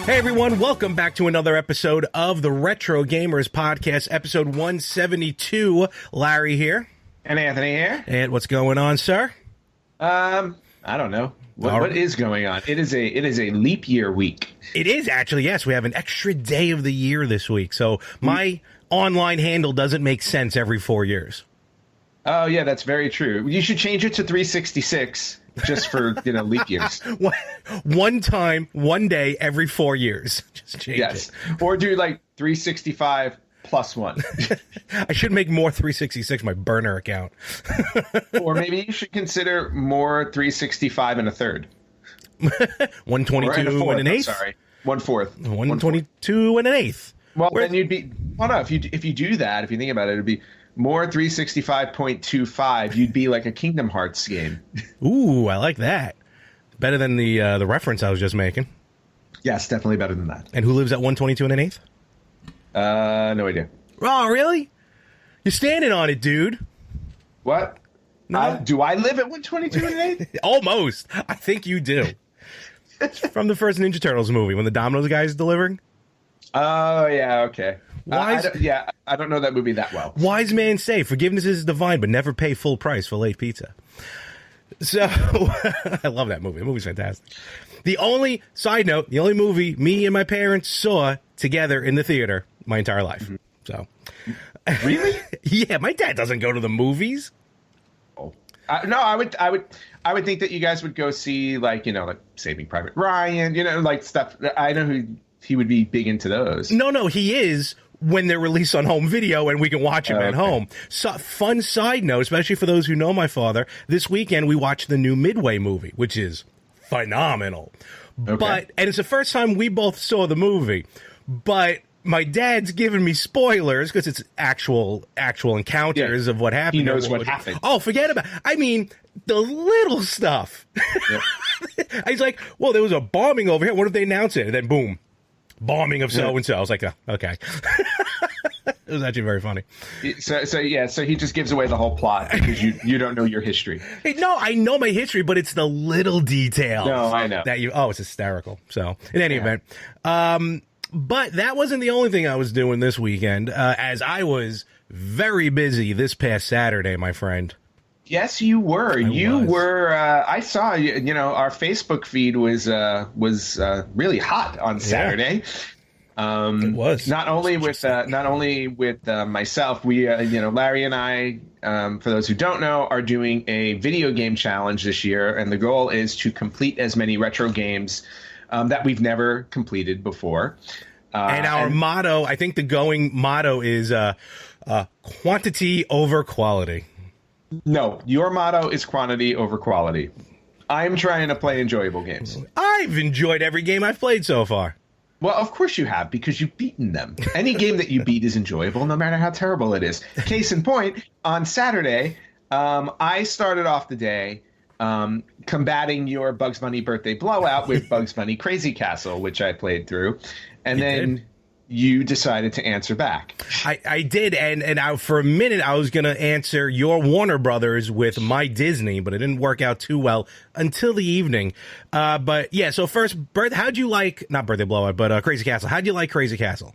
Hey everyone, welcome back to another episode of the Retro Gamers Podcast, episode 172. Larry here. And Anthony here. And what's going on, sir? I don't know. What is going on? It is a leap year week. It is actually, yes. We have an extra day of the year this week. So my online handle doesn't make sense every 4 years. Oh, yeah, that's very true. You should change it to 366 just for, leap years. One time, one day, every 4 years. Just change it. Or do like 365 plus one. I should make more 366 my burner account. Or maybe you should consider more 365 and a third. 122 and an eighth? Sorry, 1/4. 122 and an eighth. Well, then you'd be, well, no, if you do that, if you think about it, it'd be more 365.25. You'd be like a Kingdom Hearts game. Ooh, I like that. Better than the reference I was just making. Yes, definitely better than that. And who lives at 122 and an eighth? No idea. Oh, really? You're standing on it, dude. What? No? Do I live at 122 and an eighth? Almost. I think you do. It's from the first Ninja Turtles movie when the Domino's guy is delivering. Oh, yeah, okay. I don't know that movie that well. Wise man say, forgiveness is divine, but never pay full price for late pizza. So, I love that movie. The movie's fantastic. The only movie me and my parents saw together in the theater my entire life. Mm-hmm. So, really? Yeah, my dad doesn't go to the movies. Oh, no, I would think that you guys would go see like Saving Private Ryan, like stuff. I know he would be big into those. No, he is when they're released on home video and we can watch them at home. So, fun side note, especially for those who know my father, this weekend we watched the new Midway movie, which is phenomenal. Okay. And it's the first time we both saw the movie, but my dad's giving me spoilers because it's actual encounters of what happened. He knows what happened. Oh, forget about it. I mean, the little stuff. Yep. He's like, well, there was a bombing over here. What if they announce it? And then boom. Bombing of so-and-so. I was like, oh, okay. It was actually very funny. So he just gives away the whole plot because you don't know your history. Hey, no, I know my history, but it's the little details. No, I know. It's hysterical. So, in any event. But that wasn't the only thing I was doing this weekend, as I was very busy this past Saturday, my friend. Yes, you were. I saw our Facebook feed was really hot on Saturday. Yeah. It was not only with myself. We Larry and I, for those who don't know, are doing a video game challenge this year, and the goal is to complete as many retro games that we've never completed before. And our motto, I think the going motto is quantity over quality. No, your motto is quantity over quality. I'm trying to play enjoyable games. I've enjoyed every game I've played so far. Well, of course you have, because you've beaten them. Any game that you beat is enjoyable, no matter how terrible it is. Case in point, on Saturday, I started off the day combating your Bugs Bunny birthday blowout with Bugs Bunny Crazy Castle, which I played through. And then you decided to answer back. I did, and for a minute I was going to answer your Warner Brothers with my Disney, but it didn't work out too well until the evening. But yeah, so first, how'd you like, not Birthday Blowout, but Crazy Castle. How'd you like Crazy Castle?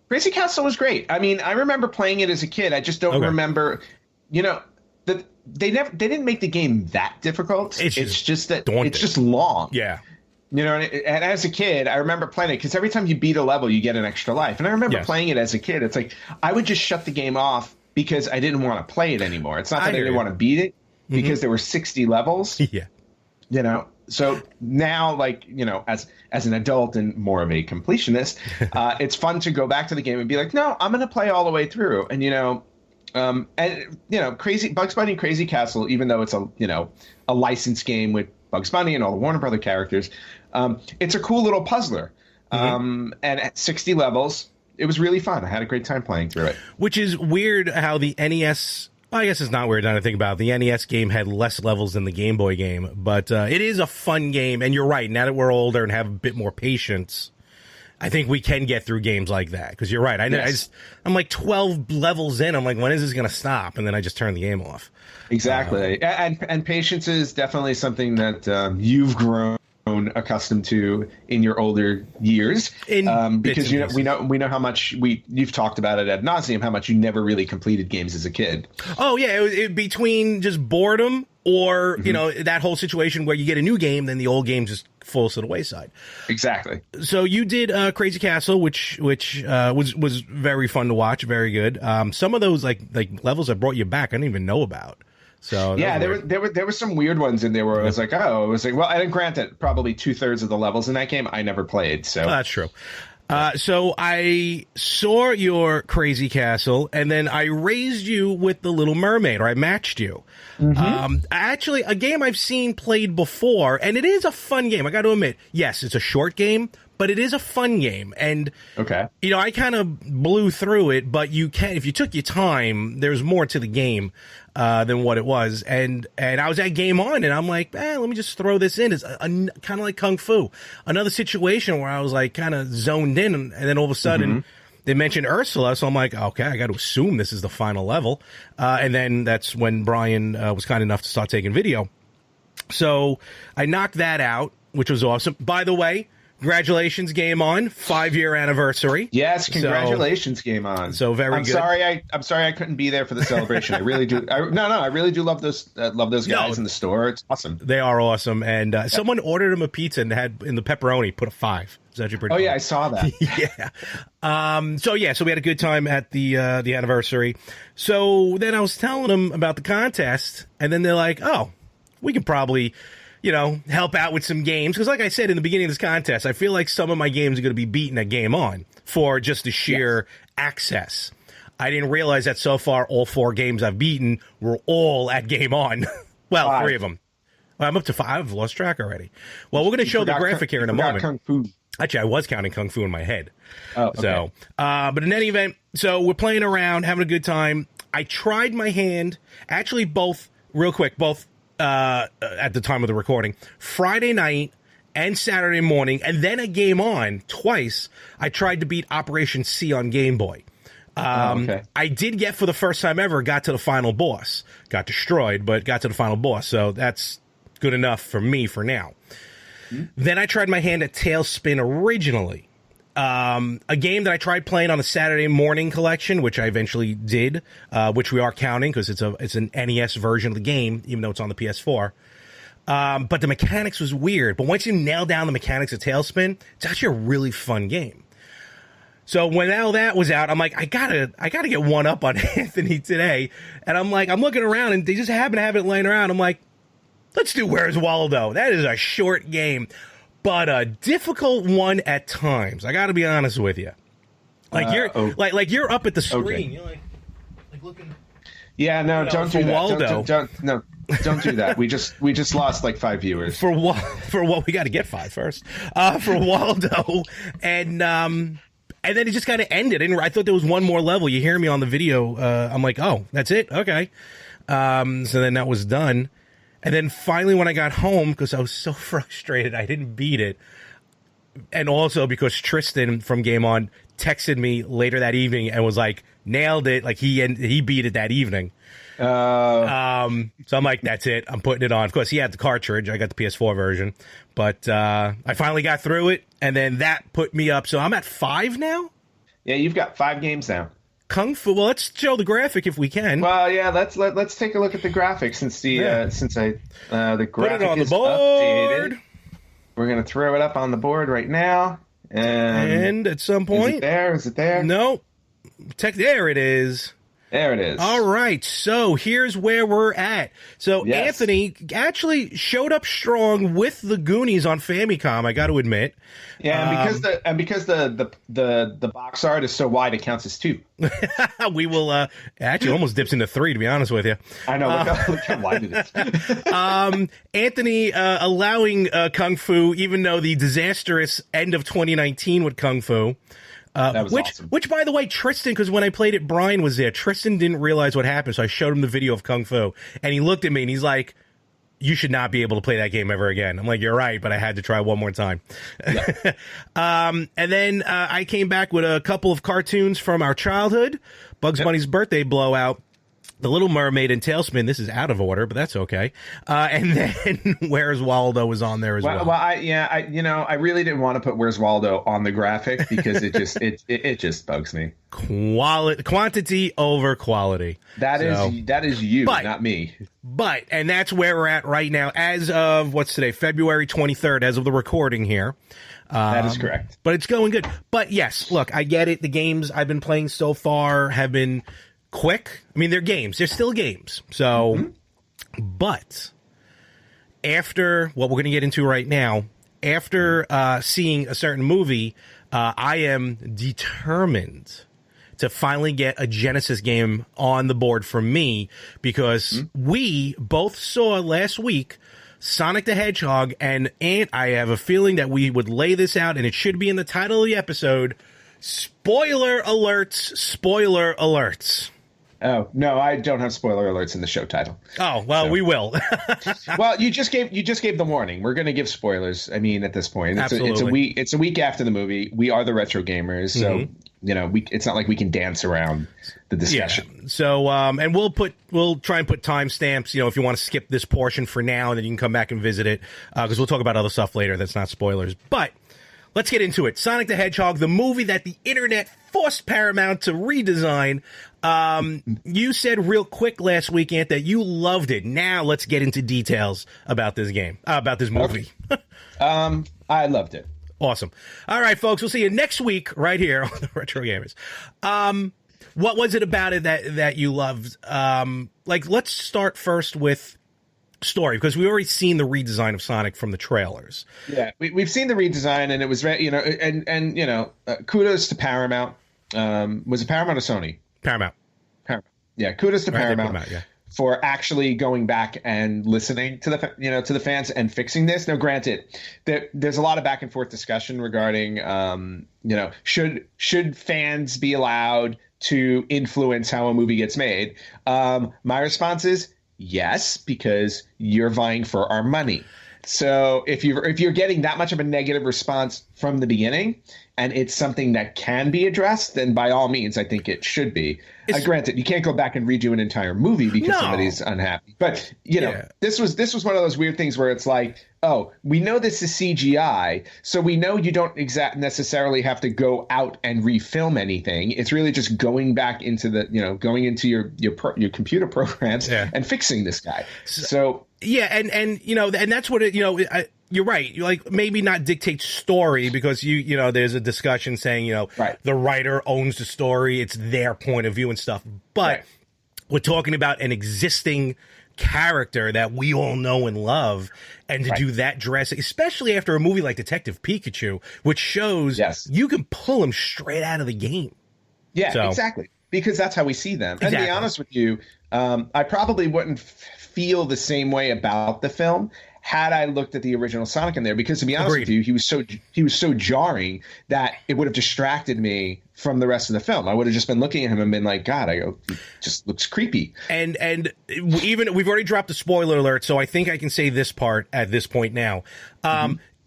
Crazy Castle was great. I mean, I remember playing it as a kid. I just don't remember, that they didn't make the game that difficult. It's just that daunting. It's just long. Yeah. And as a kid, I remember playing it because every time you beat a level, you get an extra life. And I remember playing it as a kid. It's like I would just shut the game off because I didn't want to play it anymore. It's not that I didn't want to beat it because there were 60 levels. Yeah. So now, as an adult and more of a completionist, it's fun to go back to the game and be like, no, I'm going to play all the way through. And Bugs Bunny Crazy Castle, even though it's a licensed game with Bugs Bunny and all the Warner Brother characters, it's a cool little puzzler. And at 60 levels, it was really fun. I had a great time playing through it. Which is weird how the NES, I guess it's not weird now to think about it. The NES game had less levels than the Game Boy game, but it is a fun game. And you're right, now that we're older and have a bit more patience, I think we can get through games like that. Because you're right. I'm like 12 levels in. I'm like, when is this going to stop? And then I just turn the game off. Exactly. And patience is definitely something that you've grown grown accustomed to in your older years, because we know how much you've talked about it ad nauseum, how much you never really completed games as a kid. Oh yeah, between just boredom or that whole situation where you get a new game, then the old game just falls to the wayside. Exactly. So you did Crazy Castle, which was very fun to watch, very good. Some of those like levels that brought you back, I didn't even know about. So yeah, there were some weird ones in there where I was like, well, I didn't grant it. Probably 2/3 of the levels in that game I never played. So that's true. So I saw your Crazy Castle, and then I raised you with the Little Mermaid, or I matched you. Actually, a game I've seen played before, and it is a fun game. I got to admit, yes, it's a short game, but it is a fun game. And I kind of blew through it, but you can, if you took your time, there's more to the game than what it was. And I was at Game On, and I'm like, let me just throw this in. It's kind of like Kung Fu, another situation where I was like kind of zoned in, and then all of a sudden they mentioned Ursula, so I'm like, okay, I got to assume this is the final level. And then that's when Brian was kind enough to start taking video. So I knocked that out, which was awesome. By the way, congratulations, Game On, 5-year anniversary. Yes, congratulations, Game On. So very good. I'm sorry I couldn't be there for the celebration. I really do. I really do love those guys in the store. It's awesome. They are awesome. And someone ordered him a pizza and had in the pepperoni put a 5. It's actually pretty. Oh cool. Yeah, I saw that. Yeah. So we had a good time at the anniversary. So then I was telling them about the contest, and then they're like, "Oh, we can probably." Help out with some games. Because like I said in the beginning of this contest, I feel like some of my games are going to be beaten at Game On for just the sheer access. I didn't realize that so far all 4 games I've beaten were all at Game On. Well, 5. 3 of them. Well, I'm up to 5. I've lost track already. Well, we're going to show the graphic here in a moment. Kung Fu. Actually, I was counting Kung Fu in my head. Oh, okay. So, but in any event, so we're playing around, having a good time. I tried my hand, actually both at the time of the recording, Friday night and Saturday morning, and then a Game On twice. I tried to beat Operation C on Game Boy. I did get, for the first time ever, got to the final boss. Got destroyed, but got to the final boss, so that's good enough for me for now. Then I tried my hand at Tailspin originally. A game that I tried playing on the Saturday morning collection, which I eventually did, which we are counting because it's an NES version of the game, even though it's on the PS4. But the mechanics was weird. But once you nail down the mechanics of Tailspin, it's actually a really fun game. So when all that was out, I'm like, I gotta get one up on Anthony today. And I'm like, I'm looking around, and they just happen to have it laying around. I'm like, let's do Where's Waldo. That is a short game, but a difficult one at times. I got to be honest with you. Like you're up at the screen. Okay. You're like looking. Yeah, no, don't do that. Waldo. Don't do that. We just lost like 5 viewers. For what we got to get 5 first. For Waldo, and then it just kind of ended. And I thought there was one more level. You hear me on the video. I'm like, oh, that's it. Okay. So then that was done. And then finally, when I got home, because I was so frustrated, I didn't beat it. And also because Tristan from Game On texted me later that evening and was like, nailed it. Like he beat it that evening. So I'm like, that's it. I'm putting it on. Of course, he had the cartridge. I got the PS4 version. But I finally got through it. And then that put me up. So I'm at 5 now? Yeah, you've got 5 games now. Kung Fu. Well, let's show the graphic if we can. Well, yeah, let's take a look at the graphic since the graphic put it on is the board. Updated. We're gonna throw it up on the board right now. And at some point, is it there? No. There it is. There it is. All right, so here's where we're at. So yes. Anthony actually showed up strong with the Goonies on Famicom, I got to admit. Yeah, and because the box art is so wide, it counts as 2. We will actually almost dips into 3, to be honest with you. I know. Look how wide it is. Anthony allowing Kung Fu, even though the disastrous end of 2019 with Kung Fu. That was awesome. Which, by the way, Tristan, because when I played it, Brian was there. Tristan didn't realize what happened, so I showed him the video of Kung Fu, and he looked at me and he's like, "You should not be able to play that game ever again." I'm like, "You're right, but I had to try one more time." Yeah. And then I came back with a couple of cartoons from our childhood, Bugs Bunny's Birthday Blowout, The Little Mermaid and Tailspin. This is out of order, but that's okay. And then Where's Waldo was on there as well. Well, I really didn't want to put Where's Waldo on the graphic because it just bugs me. Quantity over quality. That is you, not me. And that's where we're at right now. As of what's today, February 23rd, as of the recording here. That is correct. But it's going good. But yes, look, I get it. The games I've been playing so far have been quick. I mean, they're games. They're still games. So, but after what we're going to get into right now, after seeing a certain movie, I am determined to finally get a Genesis game on the board for me because we both saw last week Sonic the Hedgehog, and I have a feeling that we would lay this out, and it should be in the title of the episode. Spoiler alerts, spoiler alerts. Oh, no, I don't have spoiler alerts in the show title. Oh, well, we will. Well, you just gave the warning. We're going to give spoilers. I mean, at this point, Absolutely. It's a week after the movie. We are the retro gamers, so it's not like we can dance around the discussion. Yeah. So, and we'll try and put timestamps. If you want to skip this portion for now, and then you can come back and visit it because we'll talk about other stuff later. That's not spoilers, but. Let's get into it. Sonic the Hedgehog, the movie that the internet forced Paramount to redesign. You said real quick last week, Ant, that you loved it. Now let's get into details about this game, about this movie. I loved it. Awesome. All right, folks, we'll see you next week right here on the Retro Gamers. What was it about it that you loved? Let's start first with story, because we've already seen the redesign of Sonic from the trailers. Yeah, we've seen the redesign, and it was kudos to Paramount. Was it Paramount or Sony? Paramount. Yeah, kudos to Paramount, yeah. For actually going back and listening to the fans and fixing this. Now, granted, there's a lot of back and forth discussion regarding should fans be allowed to influence how a movie gets made. My response is yes, because you're vying for our money. So if you're getting that much of a negative response from the beginning, and it's something that can be addressed, then by all means, I think it should be. Granted, you can't go back and redo an entire movie because somebody's unhappy. But this was one of those weird things where it's like, oh, we know this is CGI, so we know you don't necessarily have to go out and refilm anything. It's really just going back into going into your computer programs and fixing this guy. So yeah, and that's what it. You're right. You maybe not dictate story, because there's a discussion saying the writer owns the story, it's their point of view and stuff. But we're talking about an existing character that we all know and love, and to do that drastic, especially after a movie like Detective Pikachu, which shows you can pull him straight out of the game. Yeah, exactly. Because that's how we see them. Exactly. And to be honest with you, I probably wouldn't feel the same way about the film had I looked at the original Sonic in there, because to be honest with you, he was so jarring that it would have distracted me from the rest of the film. I would have just been looking at him and been like, God, he just looks creepy. And even we've already dropped the spoiler alert, so I think I can say this part at this point now.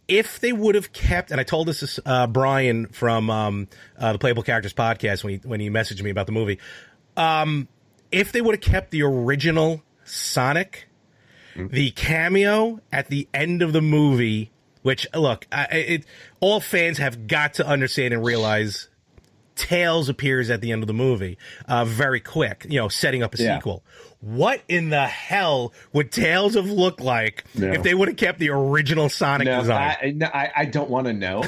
If they would have kept, and I told this to Brian from the Playable Characters podcast when he messaged me about the movie, if they would have kept the original Sonic, the cameo at the end of the movie, which, look, all fans have got to understand and realize, Tails appears at the end of the movie very quick, setting up a sequel. What in the hell would Tails have looked like if they would have kept the original Sonic design? I don't want to know.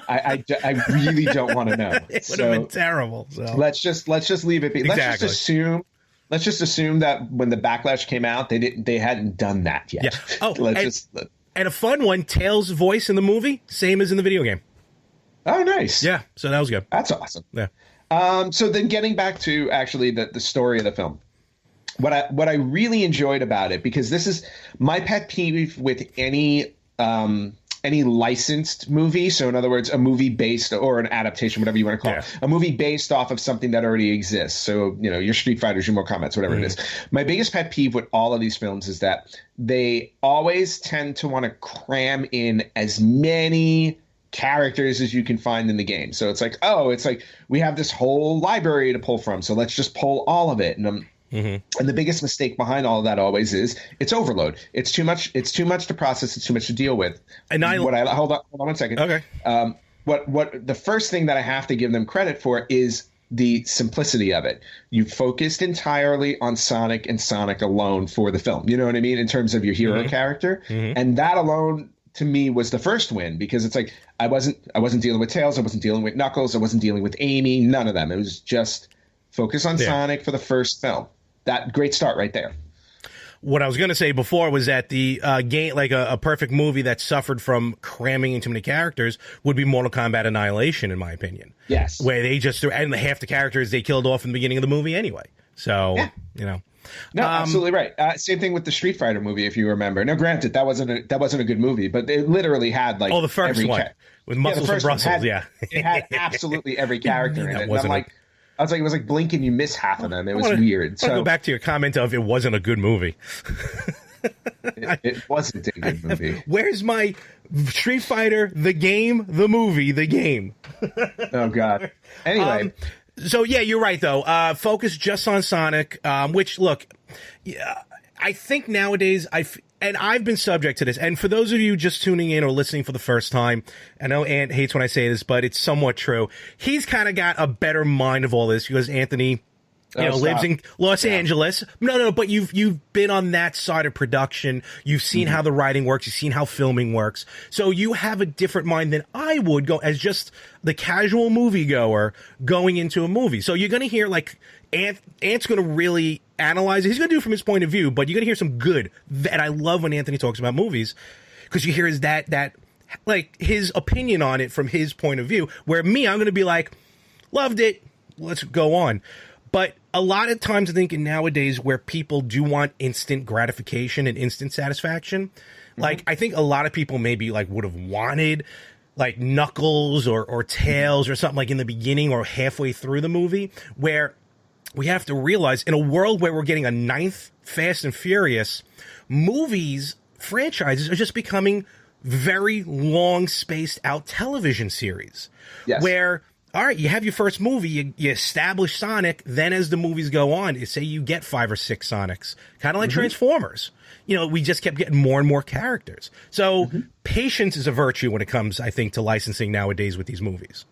I really don't want to know. It would have been terrible. So let's just leave it be. Exactly. Let's just assume that when the Backlash came out, they hadn't done that yet. Yeah. Oh, and a fun one, Tails' voice in the movie, same as in the video game. Oh, nice. Yeah, so that was good. That's awesome. Yeah. So then getting back to actually the story of the film, what I really enjoyed about it, because this is my pet peeve with any licensed movie. So in other words, a movie based, or an adaptation, whatever you want to call it, a movie based off of something that already exists. So, your Street Fighters, your Mortal Kombat, whatever it is. My biggest pet peeve with all of these films is that they always tend to want to cram in as many characters as you can find in the game. So it's like we have this whole library to pull from, so let's just pull all of it. And And the biggest mistake behind all of that always is it's overload. It's too much. It's too much to process. It's too much to deal with. And hold on 1 second. Okay. What the first thing that I have to give them credit for is the simplicity of it. You focused entirely on Sonic and Sonic alone for the film. You know what I mean? In terms of your hero character, and that alone to me was the first win, because it's like I wasn't dealing with Tails, I wasn't dealing with Knuckles, I wasn't dealing with Amy, none of them. It was just focus on Sonic for the first film. That great start right there. What I was going to say before was that the game, like a perfect movie that suffered from cramming in too many characters, would be Mortal Kombat Annihilation, in my opinion. Yes. Where they just, and half the characters they killed off in the beginning of the movie anyway. So, you know. No, absolutely right. Same thing with the Street Fighter movie, if you remember. Now, granted, that wasn't a good movie, but it literally had like the first one with Muscles and Brussels. It had absolutely every character in it. And I'm like, I was like, it was like blink and you miss half of them. It was weird. So go back to your comment of it wasn't a good movie. It wasn't a good movie. Where's my Street Fighter, the game, the movie, the game? Oh, God. Anyway. So, yeah, you're right, though. Focus just on Sonic, which, look, I think nowadays, and I've been subject to this, and for those of you just tuning in or listening for the first time, I know Ant hates when I say this, but it's somewhat true. He's kind of got a better mind of all this because Anthony lives in Los Angeles. No, but you've been on that side of production. You've seen how the writing works. You've seen how filming works. So you have a different mind than I would go as just the casual moviegoer going into a movie. So you're going to hear like Ant's going to really analyze it. He's going to do it from his point of view, but you're going to hear some good. And I love when Anthony talks about movies because you hear his that like his opinion on it from his point of view. Where me, I'm going to be like, loved it. Let's go on. But a lot of times I think nowadays where people do want instant gratification and instant satisfaction, like I think a lot of people maybe like would have wanted like Knuckles or Tails or something like in the beginning or halfway through the movie, where we have to realize in a world where we're getting a 9th Fast and Furious, franchises are just becoming very long spaced out television series. Yes. Where, all right, you have your first movie, you establish Sonic, then as the movies go on, you say you get 5 or 6 Sonics, kind of like Transformers. You know, we just kept getting more and more characters. So patience is a virtue when it comes, I think, to licensing nowadays with these movies.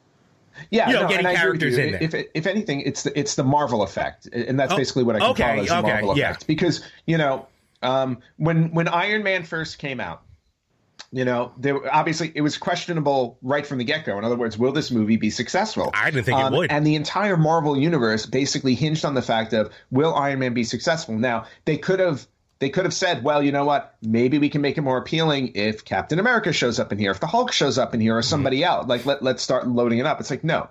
Yeah, getting characters in there. If anything, it's the Marvel effect, and that's basically what I can call it as the Marvel effect. Because when Iron Man first came out, obviously it was questionable right from the get-go. In other words, will this movie be successful? I didn't think it would. And the entire Marvel universe basically hinged on the fact of, will Iron Man be successful? Now, they could have said, well, you know what? Maybe we can make it more appealing if Captain America shows up in here, if the Hulk shows up in here, or somebody else. Like, let's start loading it up. It's like, no.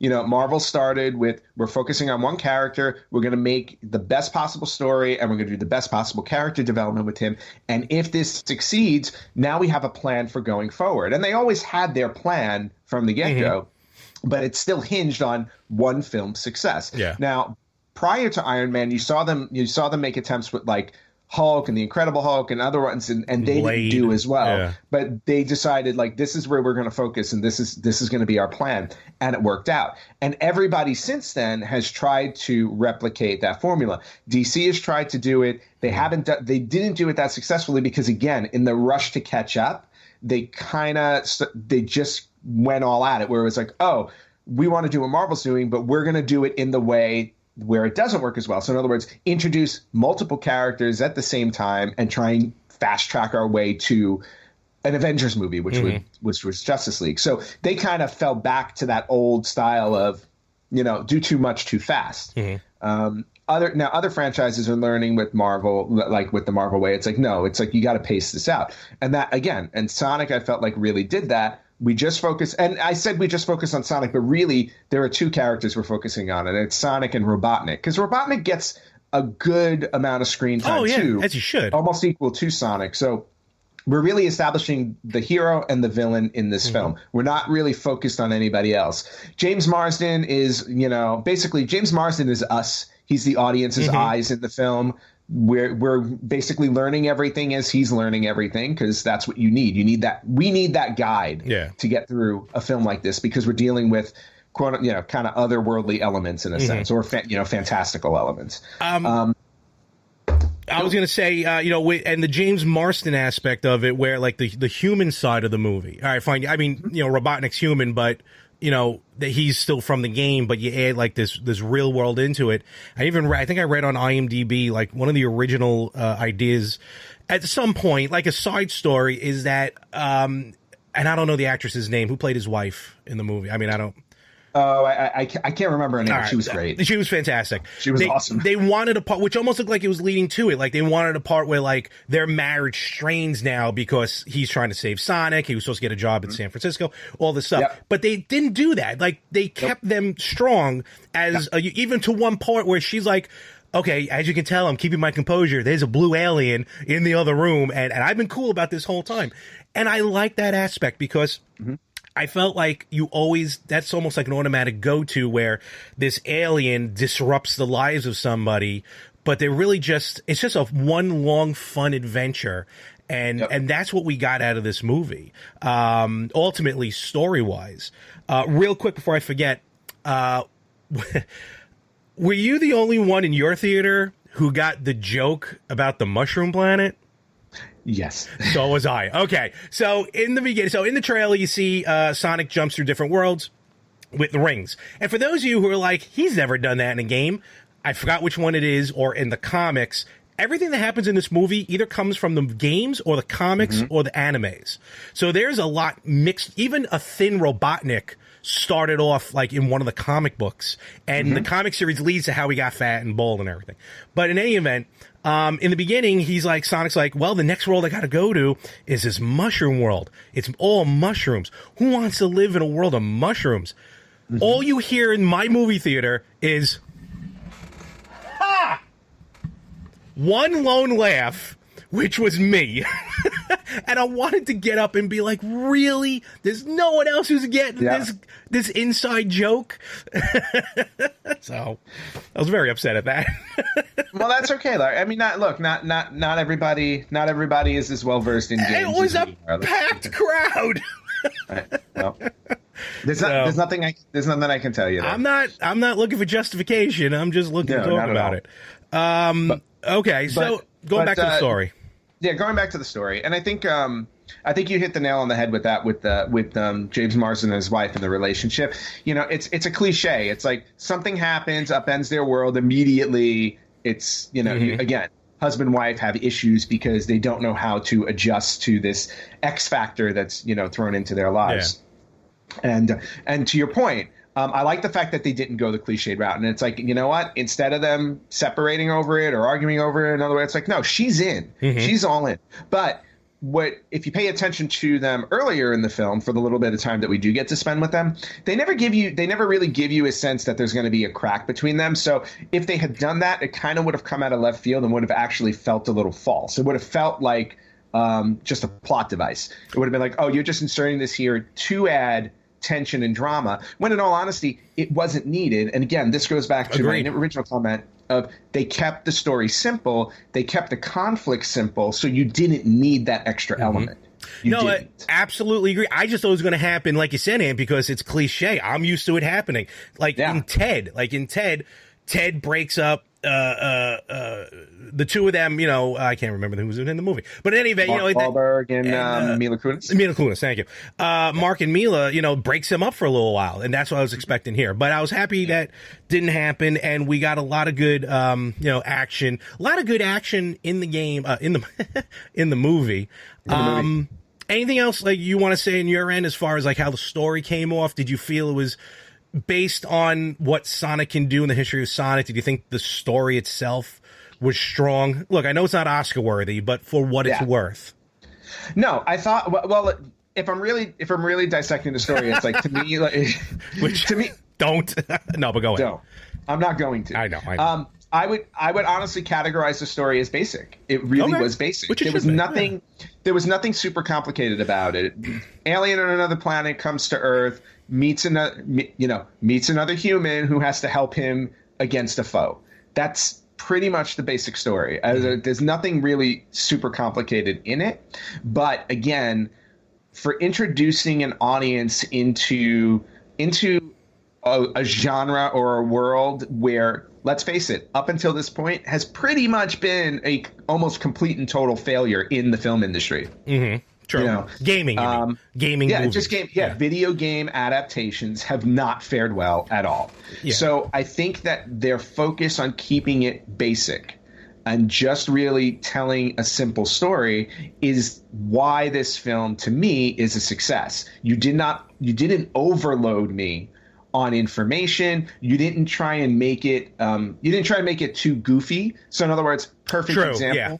Marvel started with, we're focusing on one character. We're going to make the best possible story, and we're going to do the best possible character development with him. And if this succeeds, now we have a plan for going forward. And they always had their plan from the get-go, but it's still hinged on one film's success. Yeah. Now, prior to Iron Man, you saw them make attempts with like Hulk and the Incredible Hulk and other ones, and they didn't do as well. Yeah. But they decided, like, this is where we're going to focus, and this is going to be our plan, and it worked out. And everybody since then has tried to replicate that formula. DC has tried to do it. They didn't do it that successfully because, again, in the rush to catch up, they just went all at it, where it was like, oh, we want to do what Marvel's doing, but we're going to do it in the way where it doesn't work as well. So in other words, introduce multiple characters at the same time and try and fast track our way to an Avengers movie, which was Justice League. So they kind of fell back to that old style of, do too much too fast. Other franchises are learning with Marvel, like with the Marvel way. It's like, no, it's like you got to pace this out. And that, again, and Sonic, I felt like really did that. We just focus, and I said we just focus on Sonic, but really there are 2 characters we're focusing on, and it's Sonic and Robotnik, because Robotnik gets a good amount of screen time too, as he should, almost equal to Sonic. So we're really establishing the hero and the villain in this film. We're not really focused on anybody else. James Marsden is, basically James Marsden is us. He's the audience's eyes in the film. We're basically learning everything as he's learning everything, because that's what you need. We need that guide to get through a film like this, because we're dealing with quote, kind of otherworldly elements in a sense, or fantastical elements. I was going to say, and the James Marsden aspect of it, where like the human side of the movie. All right, fine. I mean, Robotnik's human, but that he's still from the game, but you add like this real world into it. I think I read on IMDb, like one of the original ideas at some point, like a side story, is that, and I don't know the actress's name who played his wife in the movie. I mean, I don't. Oh, I can't remember her name. Right. She was great. She was fantastic. She was awesome. They wanted a part, which almost looked like it was leading to it. Like they wanted a part where like their marriage strains now because he's trying to save Sonic. He was supposed to get a job in San Francisco, all this stuff. Yep. But they didn't do that. Like they kept them strong as even to one part where she's like, okay, as you can tell, I'm keeping my composure. There's a blue alien in the other room, and I've been cool about this whole time. And I like that aspect because I felt like that's almost like an automatic go-to where this alien disrupts the lives of somebody, but they're really it's just a one long fun adventure. And that's what we got out of this movie. Ultimately, story-wise. Real quick before I forget, were you the only one in your theater who got the joke about the mushroom planet? Yes. So was I. Okay. So in the trailer, you see Sonic jumps through different worlds with the rings. And for those of you who are like, he's never done that in a game, I forgot which one it is, or in the comics, everything that happens in this movie either comes from the games or the comics or the animes. So there's a lot mixed. Even a thin Robotnik started off like in one of the comic books, and the comic series leads to how he got fat and bald and everything. But in any event, in the beginning, Sonic's like, well, the next world I got to go to is this mushroom world. It's all mushrooms. Who wants to live in a world of mushrooms? All you hear in my movie theater is, ha! One lone laugh, which was me. And I wanted to get up and be like, really? There's no one else who's getting this inside joke? So I was very upset at that. Well, that's okay. I mean, not everybody is as well versed in games. It was a packed crowd. Right. Well, there's nothing I can tell you there. I'm not looking for justification. I'm just looking to talk about it. Okay, so going back to the story. Yeah, going back to the story, and I think you hit the nail on the head with that, with James Marsden and his wife and the relationship. It's a cliche. It's like something happens, upends their world immediately. It's again, husband and wife have issues because they don't know how to adjust to this X factor that's thrown into their lives. Yeah. And to your point, I like the fact that they didn't go the cliched route. And it's like, you know what? Instead of them separating over it or arguing over it another way, it's like, no, she's in. She's all in. But if you pay attention to them earlier in the film, for the little bit of time that we do get to spend with them, they never really give you a sense that there's going to be a crack between them. So if they had done that, it kind of would have come out of left field and would have actually felt a little false. It would have felt like just a plot device. It would have been like, oh, you're just inserting this here to add tension and drama, when in all honesty it wasn't needed. And again, this goes back to my original comment of they kept the story simple, they kept the conflict simple, so you didn't need that extra element. I absolutely agree. I just thought it was going to happen, like you said, Ant, because it's cliche. I'm used to it happening. In Ted breaks up the two of them, I can't remember who was in the movie, but in any event, Mark Wahlberg and Mila Kunis. Mila Kunis, thank you. Mark and Mila, breaks him up for a little while, and that's what I was expecting here. But I was happy that didn't happen, and we got a lot of good, action, a lot of good action in the game, in the movie. Anything else like you want to say in your end as far as like how the story came off? Did you feel it was based on what Sonic can do in the history of Sonic? Did you think the story itself was strong? Look, I know it's not Oscar worthy, but for what it's worth. No, I thought. Well, if I'm really dissecting the story, it's like to me, don't. No, but go ahead. Don't. I'm not going to. I know. I would honestly categorize the story as basic. It really was basic. There was nothing. Yeah. There was nothing super complicated about it. Alien on another planet comes to Earth, meets another human who has to help him against a foe. That's pretty much the basic story. There's nothing really super complicated in it. But again, for introducing an audience into a genre or a world where, let's face it, up until this point has pretty much been a almost complete and total failure in the film industry. Mm-hmm. True. You know, gaming. Gaming. Yeah, movies. just game. Yeah, video game adaptations have not fared well at all. Yeah. So I think that their focus on keeping it basic and just really telling a simple story is why this film, to me, is a success. You didn't overload me on information. You didn't try and make it. Too goofy. So in other words, perfect example. Yeah.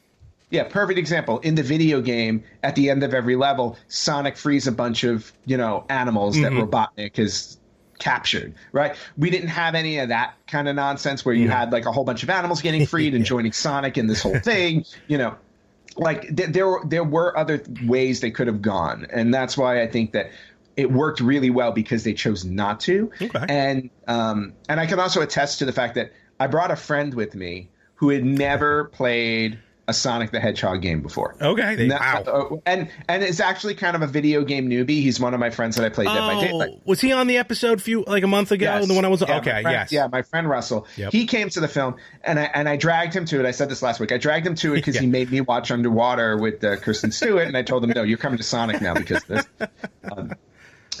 Yeah, perfect example. In the video game, at the end of every level, Sonic frees a bunch of, animals that Robotnik has captured, right? We didn't have any of that kind of nonsense where you had like a whole bunch of animals getting freed and joining Sonic in this whole thing, Like there were other ways they could have gone, and that's why I think that it worked really well because they chose not to. Okay. And I can also attest to the fact that I brought a friend with me who had never played a Sonic the Hedgehog game before. Okay. Wow. And it's actually kind of a video game newbie. He's one of my friends that I played Dead by Daylight. Was he on the episode a month ago? Yes. The one I was Yes. Yeah, my friend Russell. Yep. He came to the film, and I dragged him to it. I said this last week. I dragged him to it because he made me watch Underwater with Kristen Stewart, and I told him, no, you're coming to Sonic now because of this.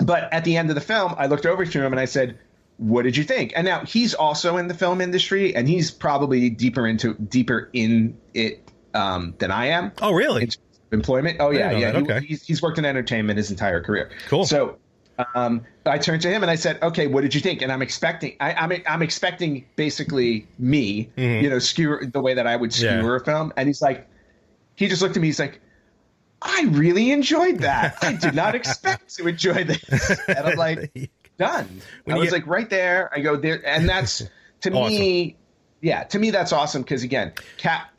But at the end of the film, I looked over to him and I said, what did you think? And now he's also in the film industry, and he's probably deeper in it than I am. Oh, really? Employment. Oh, yeah. Yeah. Okay. He's worked in entertainment his entire career. Cool. So I turned to him and I said, okay, what did you think? And I'm expecting basically me, skewer the way that I would skewer a film. And he just looked at me. He's like, I really enjoyed that. I did not expect to enjoy this. And I'm like, done. I was like right there. I go there. And that's to me. Yeah, to me, that's awesome because, again,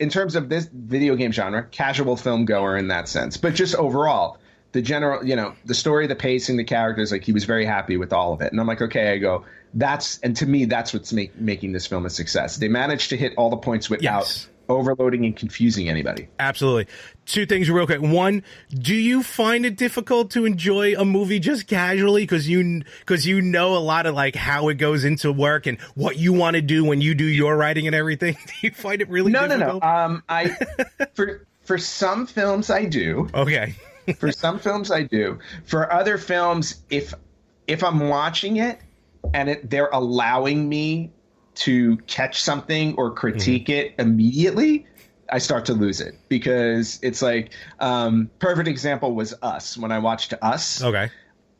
in terms of this video game genre, casual film goer in that sense. But just overall, the general, the story, the pacing, the characters, like he was very happy with all of it. And I'm like, okay, I go, and to me, that's what's making this film a success. They managed to hit all the points without overloading and confusing anybody. Absolutely. Two things real quick. One, do you find it difficult to enjoy a movie just casually because you know a lot of like how it goes into work and what you want to do when you do your writing and everything? Do you find it really difficult? No. For some films I do. Okay. For some films I do. For other films, if I'm watching it and they're allowing me to catch something or critique it immediately, I start to lose it because it's like perfect example was Us. When I watched Us,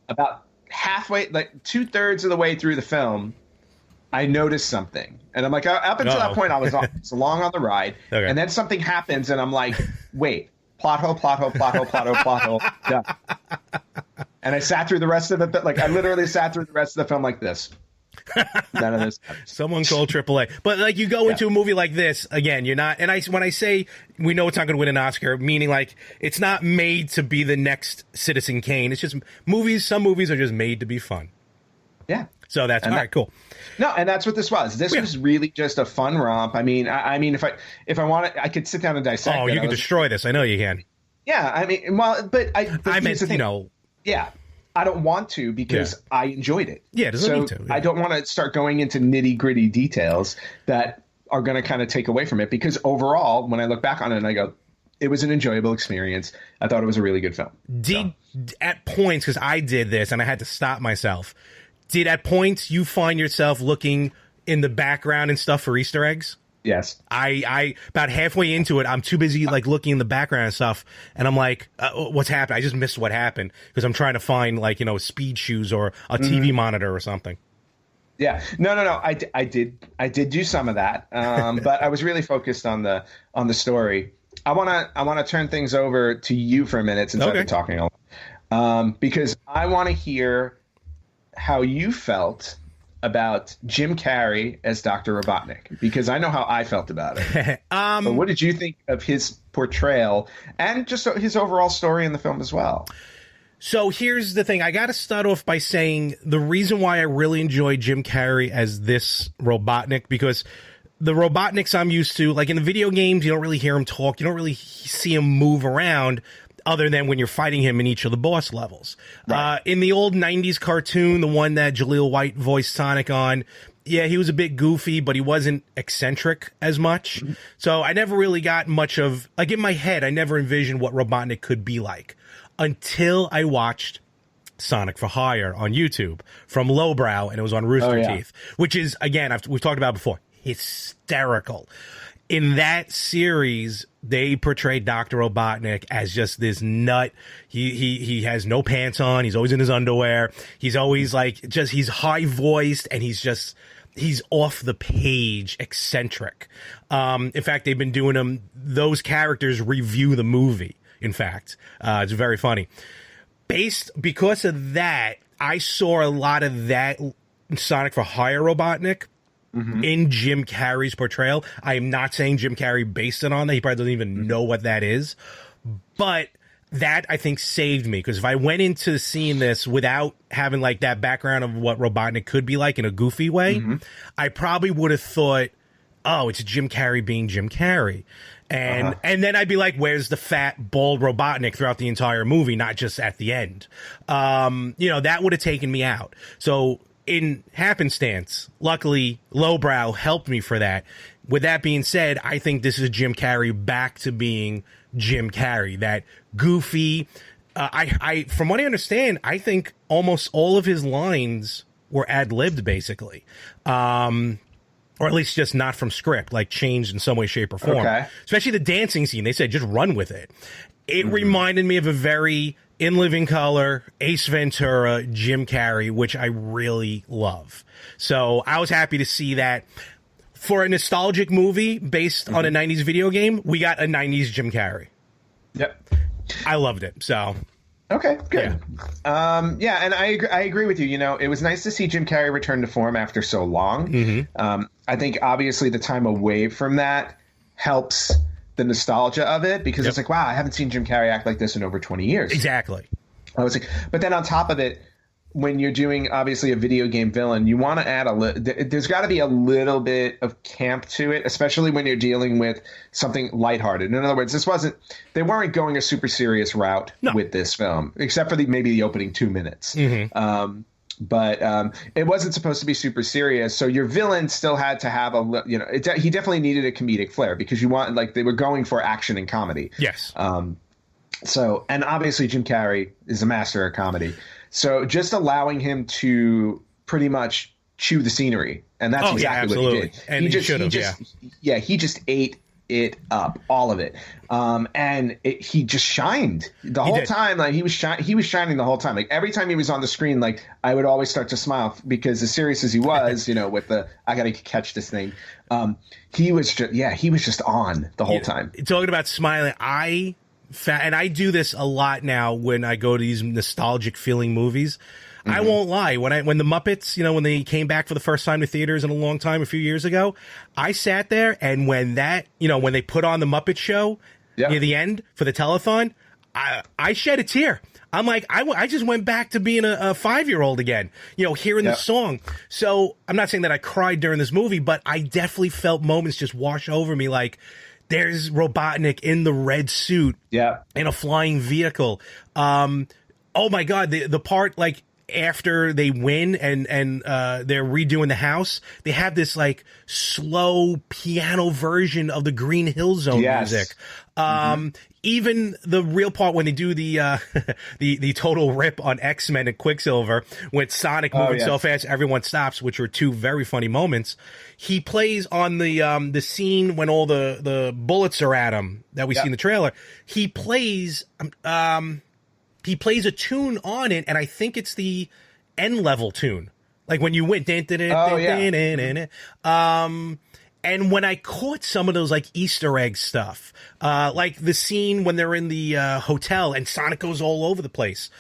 about halfway, like 2/3 of the way through the film, I noticed something, and I'm like, up until that point, I was along on the ride, and then something happens, and I'm like, wait, plot hole, plot hole, plot hole, plot hole, plot hole, done. And I sat through the rest of the like I literally sat through the rest of the film like this. None of this. Someone called AAA. But like you go into a movie like this, again, you're not, and when I say we know it's not going to win an Oscar, meaning like it's not made to be the next Citizen Kane. It's just some movies are just made to be fun. Yeah. So that's all right, cool. No, and that's what this was. This was really just a fun romp. I mean, if I wanted, I could sit down and dissect. Oh, you could destroy this. I know you can. Yeah, I mean, but I meant, yeah. I don't want to because I enjoyed it. Yeah, it doesn't need to. Yeah. I don't want to start going into nitty-gritty details that are going to kind of take away from it because overall, when I look back on it and I go, it was an enjoyable experience. I thought it was a really good film. At points, because I did this and I had to stop myself, did at points you find yourself looking in the background and stuff for Easter eggs? Yes. I about halfway into it, I'm too busy like looking in the background and stuff, and I'm like, what's happened? I just missed what happened because I'm trying to find like speed shoes or a TV monitor or something. Yeah. No. I did do some of that, but I was really focused on the story. I wanna turn things over to you for a minute since I've been talking a lot, because I want to hear how you felt about Jim Carrey as Dr. Robotnik, because I know how I felt about it. But what did you think of his portrayal and just his overall story in the film as well? So here's the thing. I got to start off by saying the reason why I really enjoy Jim Carrey as this Robotnik, because the Robotniks I'm used to, like in the video games, you don't really hear him talk. You don't really see him move around. other than when you're fighting him in each of the boss levels. Right. In the old 90s cartoon, the one that Jaleel White voiced Sonic on, yeah, he was a bit goofy, but he wasn't eccentric as much. Mm-hmm. So I never really got much of, like in my head, I never envisioned what Robotnik could be like until I watched Sonic for Hire on YouTube from Lowbrow, and it was on Rooster Teeth, which is, again, we've talked about it before, hysterical. In that series, they portrayed Dr. Robotnik as just this nut. He has no pants on. He's always in his underwear. He's always like, just, he's high voiced, and he's off the page eccentric. In fact, they've been doing those characters review the movie. In fact, it's very funny. Because of that, I saw a lot of that Sonic for Hire Robotnik in Jim Carrey's portrayal. I am not saying Jim Carrey based it on that. He probably doesn't even know what that is. But that, I think, saved me. Because if I went into seeing this without having like that background of what Robotnik could be like in a goofy way, I probably would have thought, oh, it's Jim Carrey being Jim Carrey. And then I'd be like, where's the fat, bald Robotnik throughout the entire movie, not just at the end? That would have taken me out. So in happenstance, luckily, Lowbrow helped me for that. With that being said, I think this is Jim Carrey back to being Jim Carrey, that goofy. From what I understand, I think almost all of his lines were ad-libbed, basically. Or at least just not from script, like changed in some way, shape, or form. Okay. Especially the dancing scene. They said, just run with it. It reminded me of a very In Living Color, Ace Ventura, Jim Carrey, which I really love. So I was happy to see that. For a nostalgic movie based on a 90s video game, we got a 90s Jim Carrey. Yep. I loved it. So... Okay, good. Yeah. And I agree with you. You know, it was nice to see Jim Carrey return to form after so long. I think obviously the time away from that helps the nostalgia of it, because it's like, wow, I haven't seen Jim Carrey act like this in over 20 years. Exactly. I was like, but then on top of it, when you're doing obviously a video game villain, you want to add there's got to be a little bit of camp to it, especially when you're dealing with something lighthearted. In other words, they weren't going a super serious route with this film, except for maybe the opening 2 minutes. But it wasn't supposed to be super serious. So your villain still had to have he definitely needed a comedic flair, because they were going for action and comedy. Yes. And obviously Jim Carrey is a master of comedy. So just allowing him to pretty much chew the scenery, and that's exactly what he did. And he just ate it up, all of it. He just shined the whole time. Like he was shining the whole time. Like every time he was on the screen, like I would always start to smile, because as serious as he was, with the I got to catch this thing. He was just on the whole time. Talking about smiling, and I do this a lot now when I go to these nostalgic feeling movies. I won't lie. When the Muppets, when they came back for the first time to theaters in a long time, a few years ago, I sat there, and when they put on the Muppet Show near the end for the telethon, I shed a tear. I'm like, I just went back to being a 5-year-old again, hearing the song. So I'm not saying that I cried during this movie, but I definitely felt moments just wash over me, like, there's Robotnik in the red suit in a flying vehicle. Oh my God, the part like after they win and they're redoing the house, they have this like slow piano version of the Green Hill Zone music. Even the real part when they do the the total rip on X-Men and Quicksilver with Sonic moving so fast everyone stops, which were two very funny moments. He plays on the scene when all the bullets are at him that we see in the trailer. He plays a tune on it, and I think it's the end level tune, like when you went. And when I caught some of those like Easter egg stuff, like the scene when they're in the hotel and Sonic goes all over the place.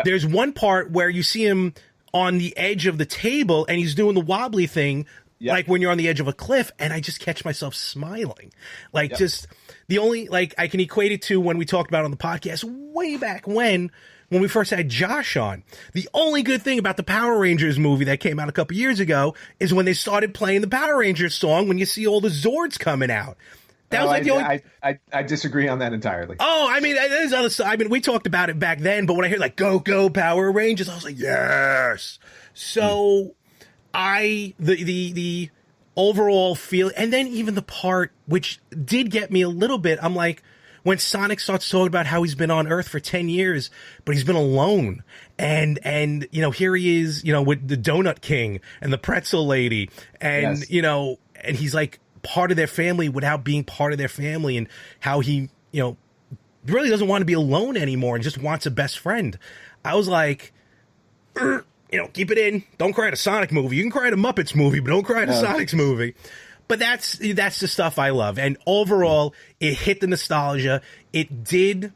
There's one part where you see him on the edge of the table and he's doing the wobbly thing, like when you're on the edge of a cliff, and I just catch myself smiling. Like just the only, like I can equate it to when we talked about it on the podcast way back when we first had Josh on. The only good thing about the Power Rangers movie that came out a couple years ago is when they started playing the Power Rangers song when you see all the Zords coming out. That was like the only. I disagree on that entirely. Oh, I mean, there's other stuff. I mean, we talked about it back then, but when I hear like "Go Power Rangers," I was like, yes. So, the overall feel, and then even the part which did get me a little bit. I'm like, when Sonic starts talking about how he's been on Earth for 10 years, but he's been alone, and here he is, with the Donut King and the Pretzel Lady, and and he's like part of their family without being part of their family, and how he, really doesn't want to be alone anymore and just wants a best friend. I was like, keep it in. Don't cry at a Sonic movie. You can cry at a Muppets movie, but don't cry at a Sonic's movie. But that's the stuff I love. And overall, it hit the nostalgia. It did.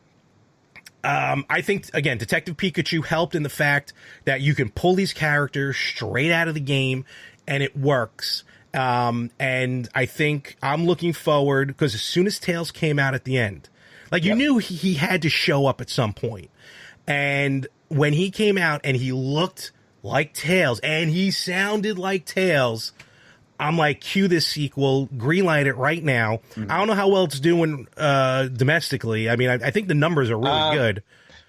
I think, again, Detective Pikachu helped in the fact that you can pull these characters straight out of the game, and it works. And I think I'm looking forward, because as soon as Tails came out at the end, like you knew he had to show up at some point. And when he came out and he looked like Tails and he sounded like Tails, I'm like, cue this sequel, greenlight it right now. I don't know how well it's doing domestically. I mean, I think the numbers are really good.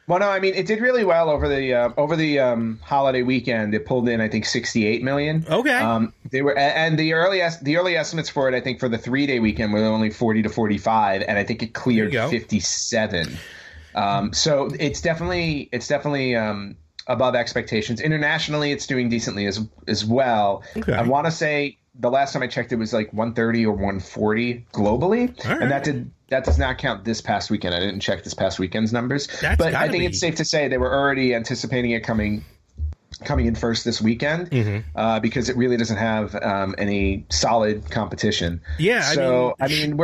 Well, no, I mean, it did really well over the holiday weekend. It pulled in, I think, 68 million. Okay. They were, and the early estimates for it, I think, for the 3-day weekend were only 40 to 45, and I think it cleared 57. So it's definitely above expectations. Internationally, it's doing decently as well. Okay. I want to say the last time I checked, it was like 130 or 140 globally, and that does not count this past weekend. I didn't check this past weekend's numbers, but I think it's safe to say they were already anticipating it coming in first this weekend, because it really doesn't have any solid competition. Yeah. So I mean,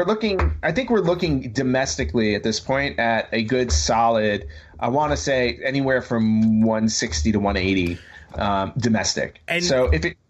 I think we're looking domestically at this point at a good solid, I want to say anywhere from 160 to 180 domestic.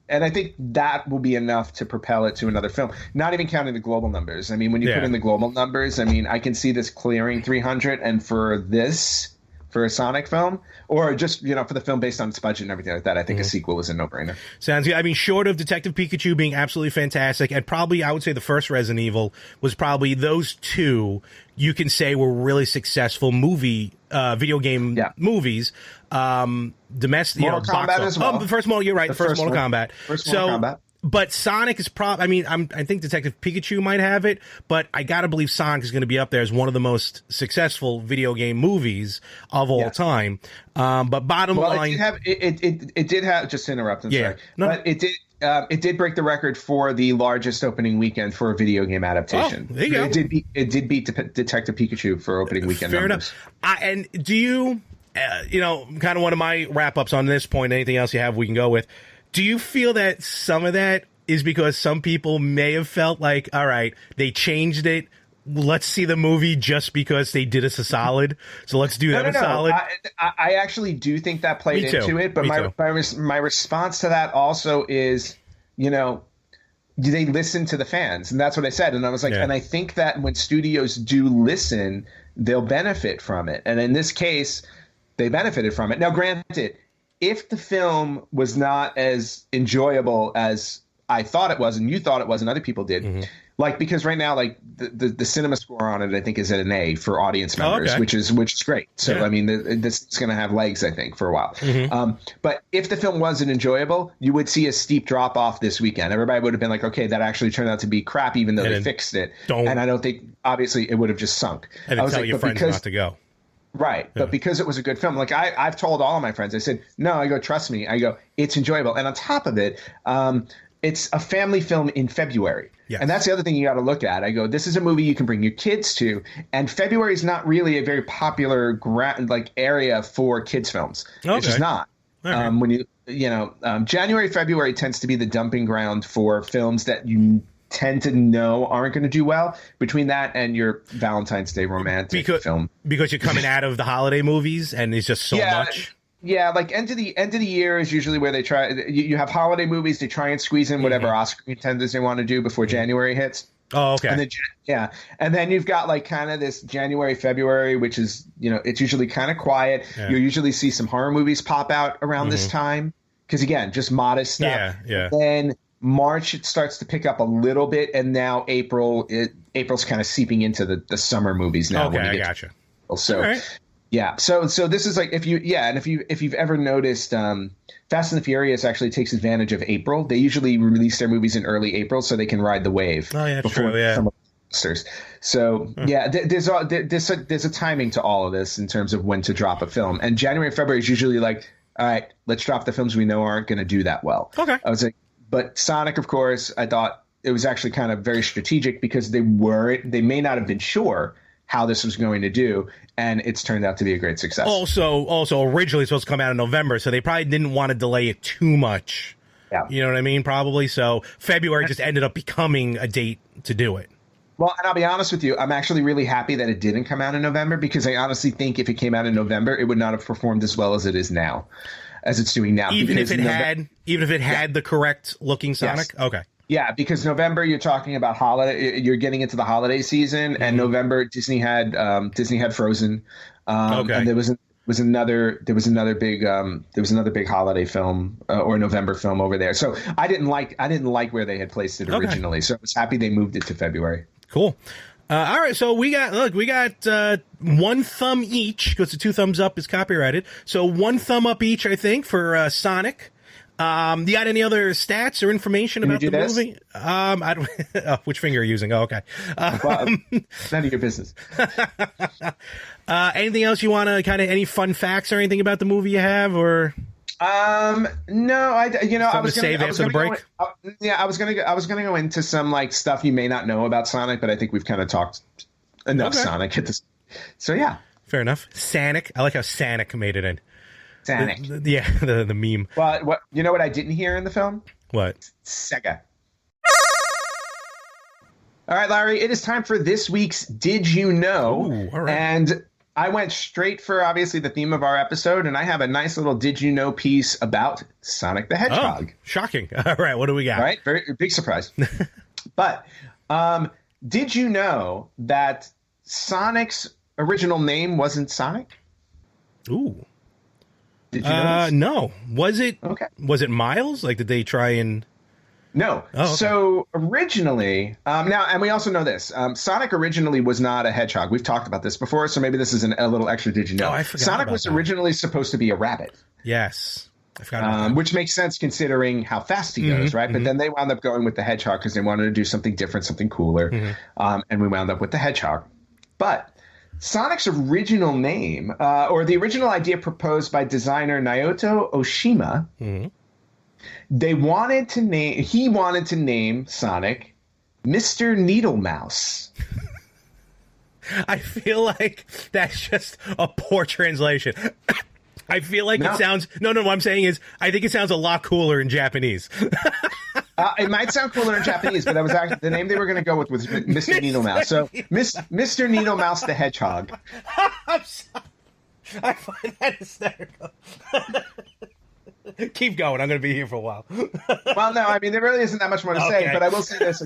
And I think that will be enough to propel it to another film, not even counting the global numbers. I mean, when you put in the global numbers, I mean, I can see this clearing 300, and for a Sonic film, or just, for the film based on its budget and everything like that, I think a sequel is a no-brainer. Sounds good. I mean, short of Detective Pikachu being absolutely fantastic, and probably, I would say the first Resident Evil was probably those two you can say were really successful video game movies. Domestic, Mortal Kombat as well. The first Mortal, you're right. The first Mortal Kombat. Mortal Kombat. But Sonic is I mean, I think Detective Pikachu might have it, but I gotta believe Sonic is going to be up there as one of the most successful video game movies of all time. But bottom line, it did have. Just to interrupt, sorry, but it did break the record for the largest opening weekend for a video game adaptation. Oh, there you go. It did beat Detective Pikachu for opening weekend. Fair numbers. Enough. And do you, kind of one of my wrap ups on this point? Anything else you have we can go with? Do you feel that some of that is because some people may have felt like, all right, they changed it, let's see the movie just because they did us a solid, so let's do them a solid? I actually do think that played into it, but my response to that also is, they listen to the fans, and that's what I said. And I was like, and I think that when studios do listen, they'll benefit from it. And in this case, they benefited from it. Now, granted, if the film was not as enjoyable as I thought it was, and you thought it was, and other people did, because right now, like the cinema score on it, I think is at an A for audience members, which is great. So I mean, this is going to have legs, I think, for a while. But if the film wasn't enjoyable, you would see a steep drop off this weekend. Everybody would have been like, okay, that actually turned out to be crap, even though they fixed it. And I don't think, obviously, it would have just sunk. And then tell your friends not to go. Right. But because it was a good film, like I've told all of my friends, I said, no, I go, trust me. I go, it's enjoyable. And on top of it, it's a family film in February. Yes. And that's the other thing you got to look at. I go, this is a movie you can bring your kids to. And February is not really a very popular area for kids films. Okay. It's just not. Right. When January, February tends to be the dumping ground for films that you tend to know aren't going to do well, between that and your Valentine's Day romantic film. Because you're coming out of the holiday movies and it's just so much. Yeah, like end of the year is usually where they try. You have holiday movies. They try and squeeze in whatever Oscar contenders they want to do before January hits. Oh, okay. And then you've got like kind of this January, February, which is, it's usually kind of quiet. Yeah. You'll usually see some horror movies pop out around this time because, again, just modest stuff. Yeah. Then March it starts to pick up a little bit, and now April's kind of seeping into the summer movies now. Okay, I gotcha. So, right. yeah. So this is like if you've ever noticed, Fast and the Furious actually takes advantage of April. They usually release their movies in early April so they can ride the wave. Oh yeah, before true. Yeah. some of the monsters. So yeah, there's a timing to all of this in terms of when to drop a film. And January and February is usually like, all right, let's drop the films we know aren't going to do that well. Okay. I was like, but Sonic, of course, I thought it was actually kind of very strategic because they may not have been sure how this was going to do, and it's turned out to be a great success. Also originally supposed to come out in November, so they probably didn't want to delay it too much. Yeah. You know what I mean? Probably. So February just ended up becoming a date to do it. Well, and I'll be honest with you, I'm actually really happy that it didn't come out in November because I honestly think if it came out in November, it would not have performed as well as it is now, as it's doing now. Even if it had the correct looking Sonic? Yes. Okay. Yeah, because November you're talking about holiday. You're getting into the holiday season, and November Disney had Frozen, and there was another big holiday film or November film over there. So I didn't like where they had placed it originally. So I was happy they moved it to February. Cool. All right, so we got one thumb each because the 2 thumbs up is copyrighted. So 1 thumb up each, I think, for Sonic. You got any other stats or information about the movie? I don't. Which finger are you using? Oh, okay. Well, none of your business. Anything else you want to any fun facts or anything about the movie you have, or? No, I was save after the break. I was gonna go into some like stuff you may not know about Sonic, but I think we've kind of talked enough Sonic at this. So yeah, fair enough. Sonic. I like how Sonic made it in. Sonic. The meme. Well, what you know what I didn't hear in the film? What? Sega. All right, Larry, it is time for this week's Did You Know? Ooh, all right. And I went straight for obviously the theme of our episode, and I have a nice little Did You Know piece about Sonic the Hedgehog. Oh, shocking. All right, what do we got? All right, very big surprise. But did you know that Sonic's original name wasn't Sonic? Ooh. Did you know this? No. Was it? Okay. Was it Miles? Like, did they try and? No. Oh, okay. So originally, now, and we also know this, Sonic originally was not a hedgehog. We've talked about this before, so maybe this is a little extra. Did you know? Oh, I forgot Sonic about was that. originally supposed to be a rabbit. Yes. I forgot about that. Which makes sense considering how fast he goes, right? But then they wound up going with the hedgehog because they wanted to do something different, something cooler. And we wound up with the hedgehog. But Sonic's original name, or the original idea proposed by designer Naoto Oshima, he wanted to name Sonic Mr. Needlemouse. I feel like that's just a poor translation. I feel like it sounds... No, what I'm saying is I think it sounds a lot cooler in Japanese. It might sound cooler in Japanese, but that was actually the name they were going to go with was Mr. Needlemouse. So Mr. Needlemouse the Hedgehog. I'm sorry. I find that hysterical. Keep going. I'm going to be here for a while. Well, no, I mean, there really isn't that much more to say, but I will say this.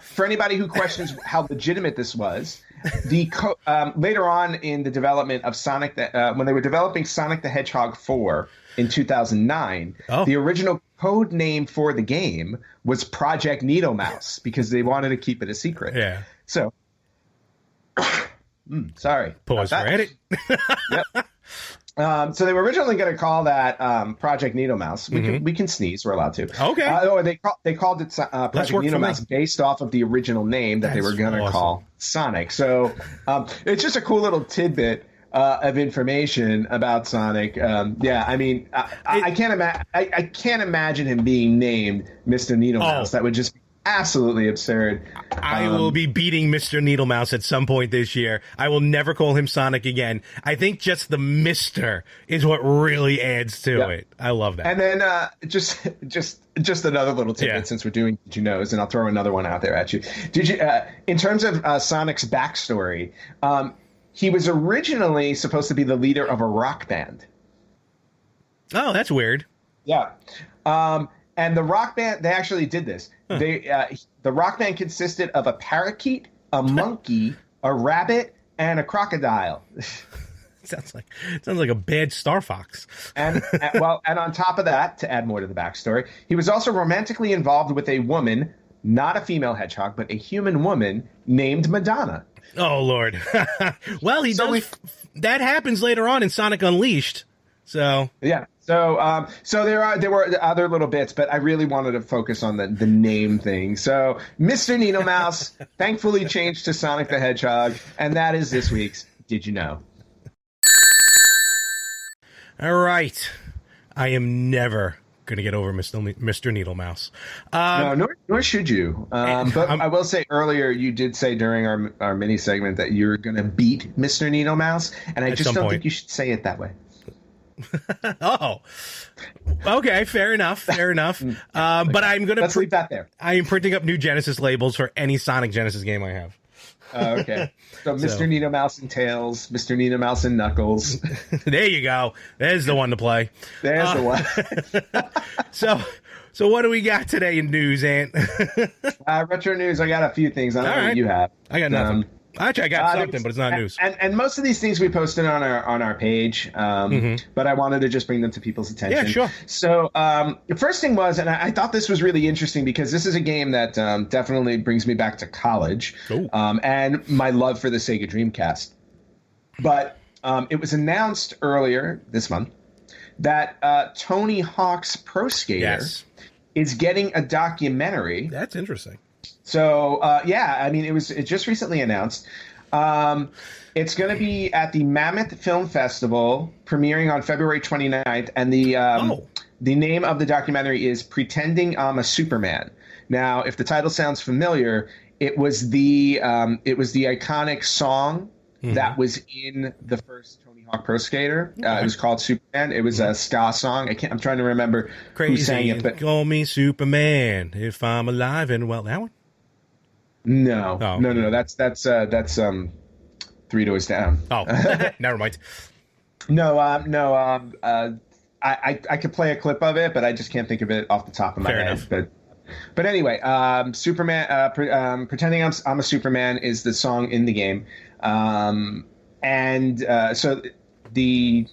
For anybody who questions how legitimate this was, later on in the development of Sonic, when they were developing Sonic the Hedgehog 4 in 2009, the original code name for the game was Project Needlemouse because they wanted to keep it a secret. Yeah. So, sorry. Pause for edit. Yep. So they were originally going to call that Project Needlemouse. We can sneeze. We're allowed to. Okay. They called it Project Needlemouse based off of the original name that they were going to call Sonic. So it's just a cool little tidbit of information about Sonic. I mean, I can't imagine him being named Mr. Needlemouse. That would just be absolutely absurd. I will be beating Mr. Needlemouse at some point this year. I will never call him Sonic again. I think just the Mr. is what really adds to it. I love that. And then just another little tidbit since we're doing Did You Knows, and I'll throw another one out there at you. Did you? In terms of Sonic's backstory, he was originally supposed to be the leader of a rock band. Oh, that's weird. Yeah. And the rock band, they actually did this. The rock band consisted of a parakeet, a monkey, a rabbit, and a crocodile. sounds like a bad Star Fox. And on top of that, to add more to the backstory, he was also romantically involved with a woman, not a female hedgehog, but a human woman named Madonna. Oh Lord. Well, that happens later on in Sonic Unleashed. So yeah. So there were other little bits, but I really wanted to focus on the name thing. So Mr. Needlemouse thankfully changed to Sonic the Hedgehog, and that is this week's Did You Know? All right. I am never going to get over Mr. Needlemouse. No, nor should you. But I will say earlier, you did say during our mini segment that you're going to beat Mr. Needlemouse, and I just don't think you should say it that way. Oh, okay, fair enough. But I'm gonna let's leave that there. I am printing up new Genesis labels for any Sonic Genesis game I have. Okay, so Mr. Needlemouse and Tails, Mr. Needlemouse and Knuckles. There you go. There's the one to play. There's the one. So what do we got today in news, Ant? Retro news. I got a few things. I don't know what you have. I got nothing. Actually, I got something, but it's not news. And most of these things we posted on our page, but I wanted to just bring them to people's attention. Yeah, sure. So the first thing was, and I thought this was really interesting because this is a game that definitely brings me back to college and my love for the Sega Dreamcast. But it was announced earlier this month that Tony Hawk's Pro Skater is getting a documentary. That's interesting. So, it just recently announced. It's going to be at the Mammoth Film Festival, premiering on February 29th, and the name of the documentary is Pretending I'm a Superman. Now, if the title sounds familiar, it was the iconic song that was in the first Tony Hawk Pro Skater. It was called Superman. It was a ska song. I'm trying to remember who sang it. But call me Superman if I'm alive and well. That one? No. That's 3 Doors Down. Oh, never mind. I could play a clip of it, but I just can't think of it off the top of my head. Enough. But anyway, Superman, Pretending I'm a Superman is the song in the game. So the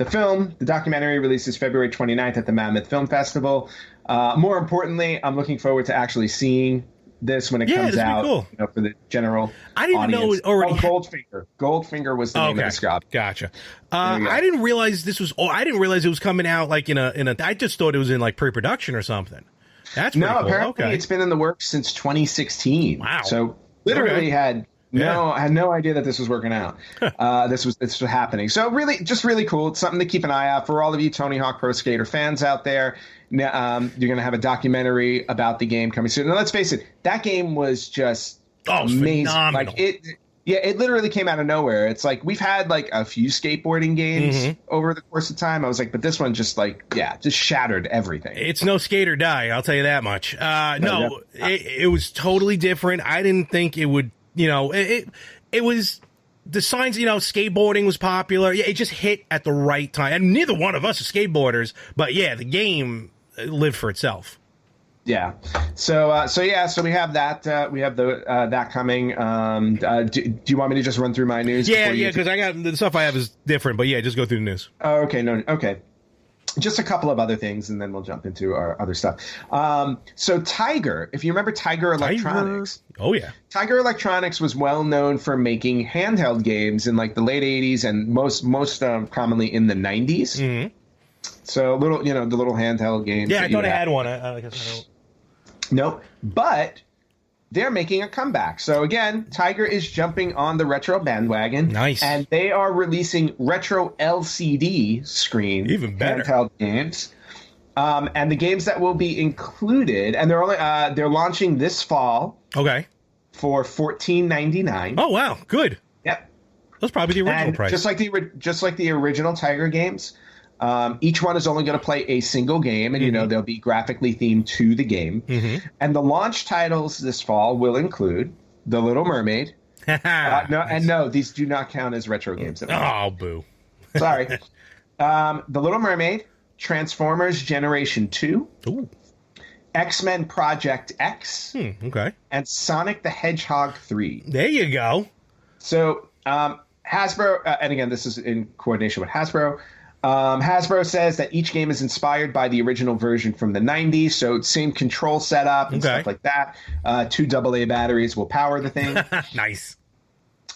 film, the documentary, releases February 29th at the Mammoth Film Festival. More importantly, I'm looking forward to actually seeing this when it comes out, cool. For the general I didn't audience. know it already. Goldfinger. Goldfinger was the name of the ska. Gotcha. I didn't realize this was. I didn't realize it was coming out like in a. I just thought it was in like pre-production or something. That's pretty cool. Apparently it's been in the works since 2016. Wow. So literally had no idea that this was working out. This was happening. So really cool. It's something to keep an eye out for all of you Tony Hawk Pro Skater fans out there. You're going to have a documentary about the game coming soon. Now, let's face it, that game was just amazing. Phenomenal. Like it literally came out of nowhere. It's like we've had like a few skateboarding games over the course of time. I was like, but this one just shattered everything. It's no skate or die, I'll tell you that much. It was totally different. I didn't think it would, it was the signs, skateboarding was popular. Yeah, it just hit at the right time. And neither one of us are skateboarders, but yeah, the game lived for itself. Yeah. So we have that. We have that coming. Do you want me to just run through my news? Yeah, because I got the stuff I have is different. But yeah, just go through the news. Oh, okay. No. Okay. Just a couple of other things, and then we'll jump into our other stuff. So Tiger, if you remember Tiger Electronics. Oh, yeah. Tiger Electronics was well known for making handheld games in like the late 80s and most commonly in the 90s. Mm-hmm. So the little handheld games. Yeah, I thought I had one. I guess I don't. Nope. But they're making a comeback. So again, Tiger is jumping on the retro bandwagon. Nice. And they are releasing retro LCD screen even better handheld games. And the games that will be included, and they're launching this fall. Okay. For $14.99. Oh wow, good. Yep. That's probably the original price. Just like the original Tiger games. Each one is only going to play a single game, and they'll be graphically themed to the game. Mm-hmm. And the launch titles this fall will include The Little Mermaid. No, these do not count as retro games at all. Oh, boo! Sorry. The Little Mermaid, Transformers Generation 2, Ooh. X-Men Project X, okay, and Sonic the Hedgehog 3. There you go. So Hasbro, and again, this is in coordination with Hasbro. Hasbro says that each game is inspired by the original version from the 90s, so same control setup and stuff like that. 2 AA batteries will power the thing. Nice.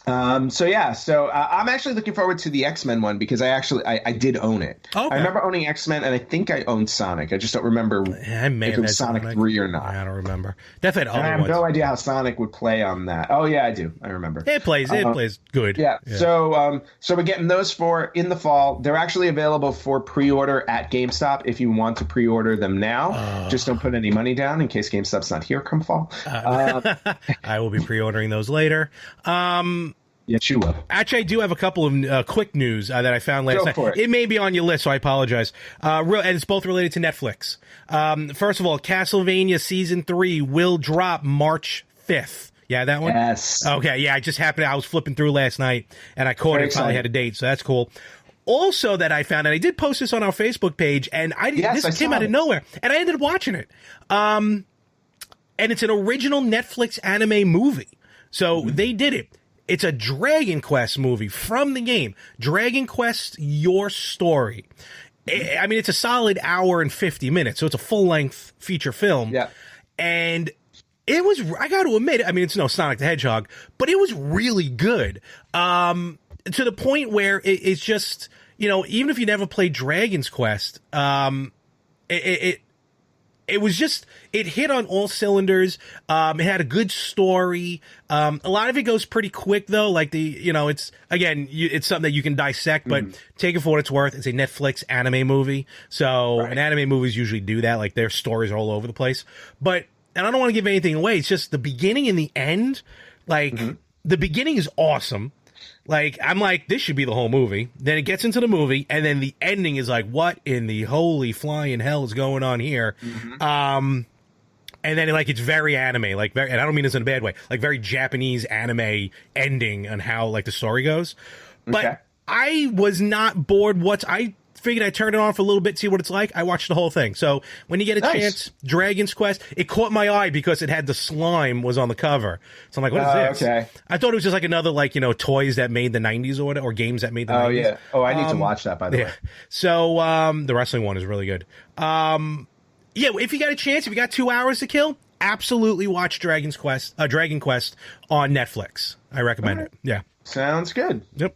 So I'm actually looking forward to the X-Men one because I did own it. Okay. I remember owning X-Men, and I think I owned Sonic. I just don't remember if it was Sonic 3 or not. I don't remember. Definitely had other ones. I have no idea how Sonic would play on that. Oh yeah, I do. I remember. It plays good. Yeah. So we're getting those in the fall. They're actually available for pre-order at GameStop if you want to pre-order them now. Just don't put any money down in case GameStop's not here come fall. I will be pre-ordering those later. Yes, you will. Actually, I do have a couple of quick news that I found last night. It may be on your list, so I apologize. And it's both related to Netflix. First of all, Castlevania Season 3 will drop March 5th. Yeah, that one? Yes. Okay, yeah, I was flipping through last night, and I caught it. Finally had a date, so that's cool. Also that I found, and I did post this on our Facebook page, and this came out of nowhere, and I ended up watching it. And it's an original Netflix anime movie. So they did it. It's a Dragon Quest movie from the game. Dragon Quest, Your Story. I mean, it's a solid hour and 50 minutes, so it's a full-length feature film. Yeah. And it was, I got to admit, I mean, it's no Sonic the Hedgehog, but it was really good. To the point where it's just, even if you never played Dragon's Quest, it was just, it hit on all cylinders. It had a good story. A lot of it goes pretty quick though. Like it's, again, it's something that you can dissect, but take it for what it's worth. It's a Netflix anime movie. So, and anime movies usually do that. Like their stories are all over the place. But, and I don't want to give anything away. It's just the beginning and the end. Like the beginning is awesome. Like, I'm like, this should be the whole movie. Then it gets into the movie, and then the ending is like, what in the holy flying hell is going on here? And then, like, it's very anime, like, and I don't mean this in a bad way, like, very Japanese anime ending on how, like, the story goes. But I was not bored. I figured I'd turn it on for a little bit, see what it's like. I watched the whole thing. So when you get a chance, Dragon's Quest, it caught my eye because it had the slime was on the cover. So I'm like, what is this? Okay. I thought it was just like another, like, toys that made the 90s or whatever, or games that made the 90s. Oh, yeah. Oh, I need to watch that, by the way. So the wrestling one is really good. If you got a chance, if you got 2 hours to kill, absolutely watch Dragon Quest on Netflix. I recommend it. Yeah. Sounds good. Yep.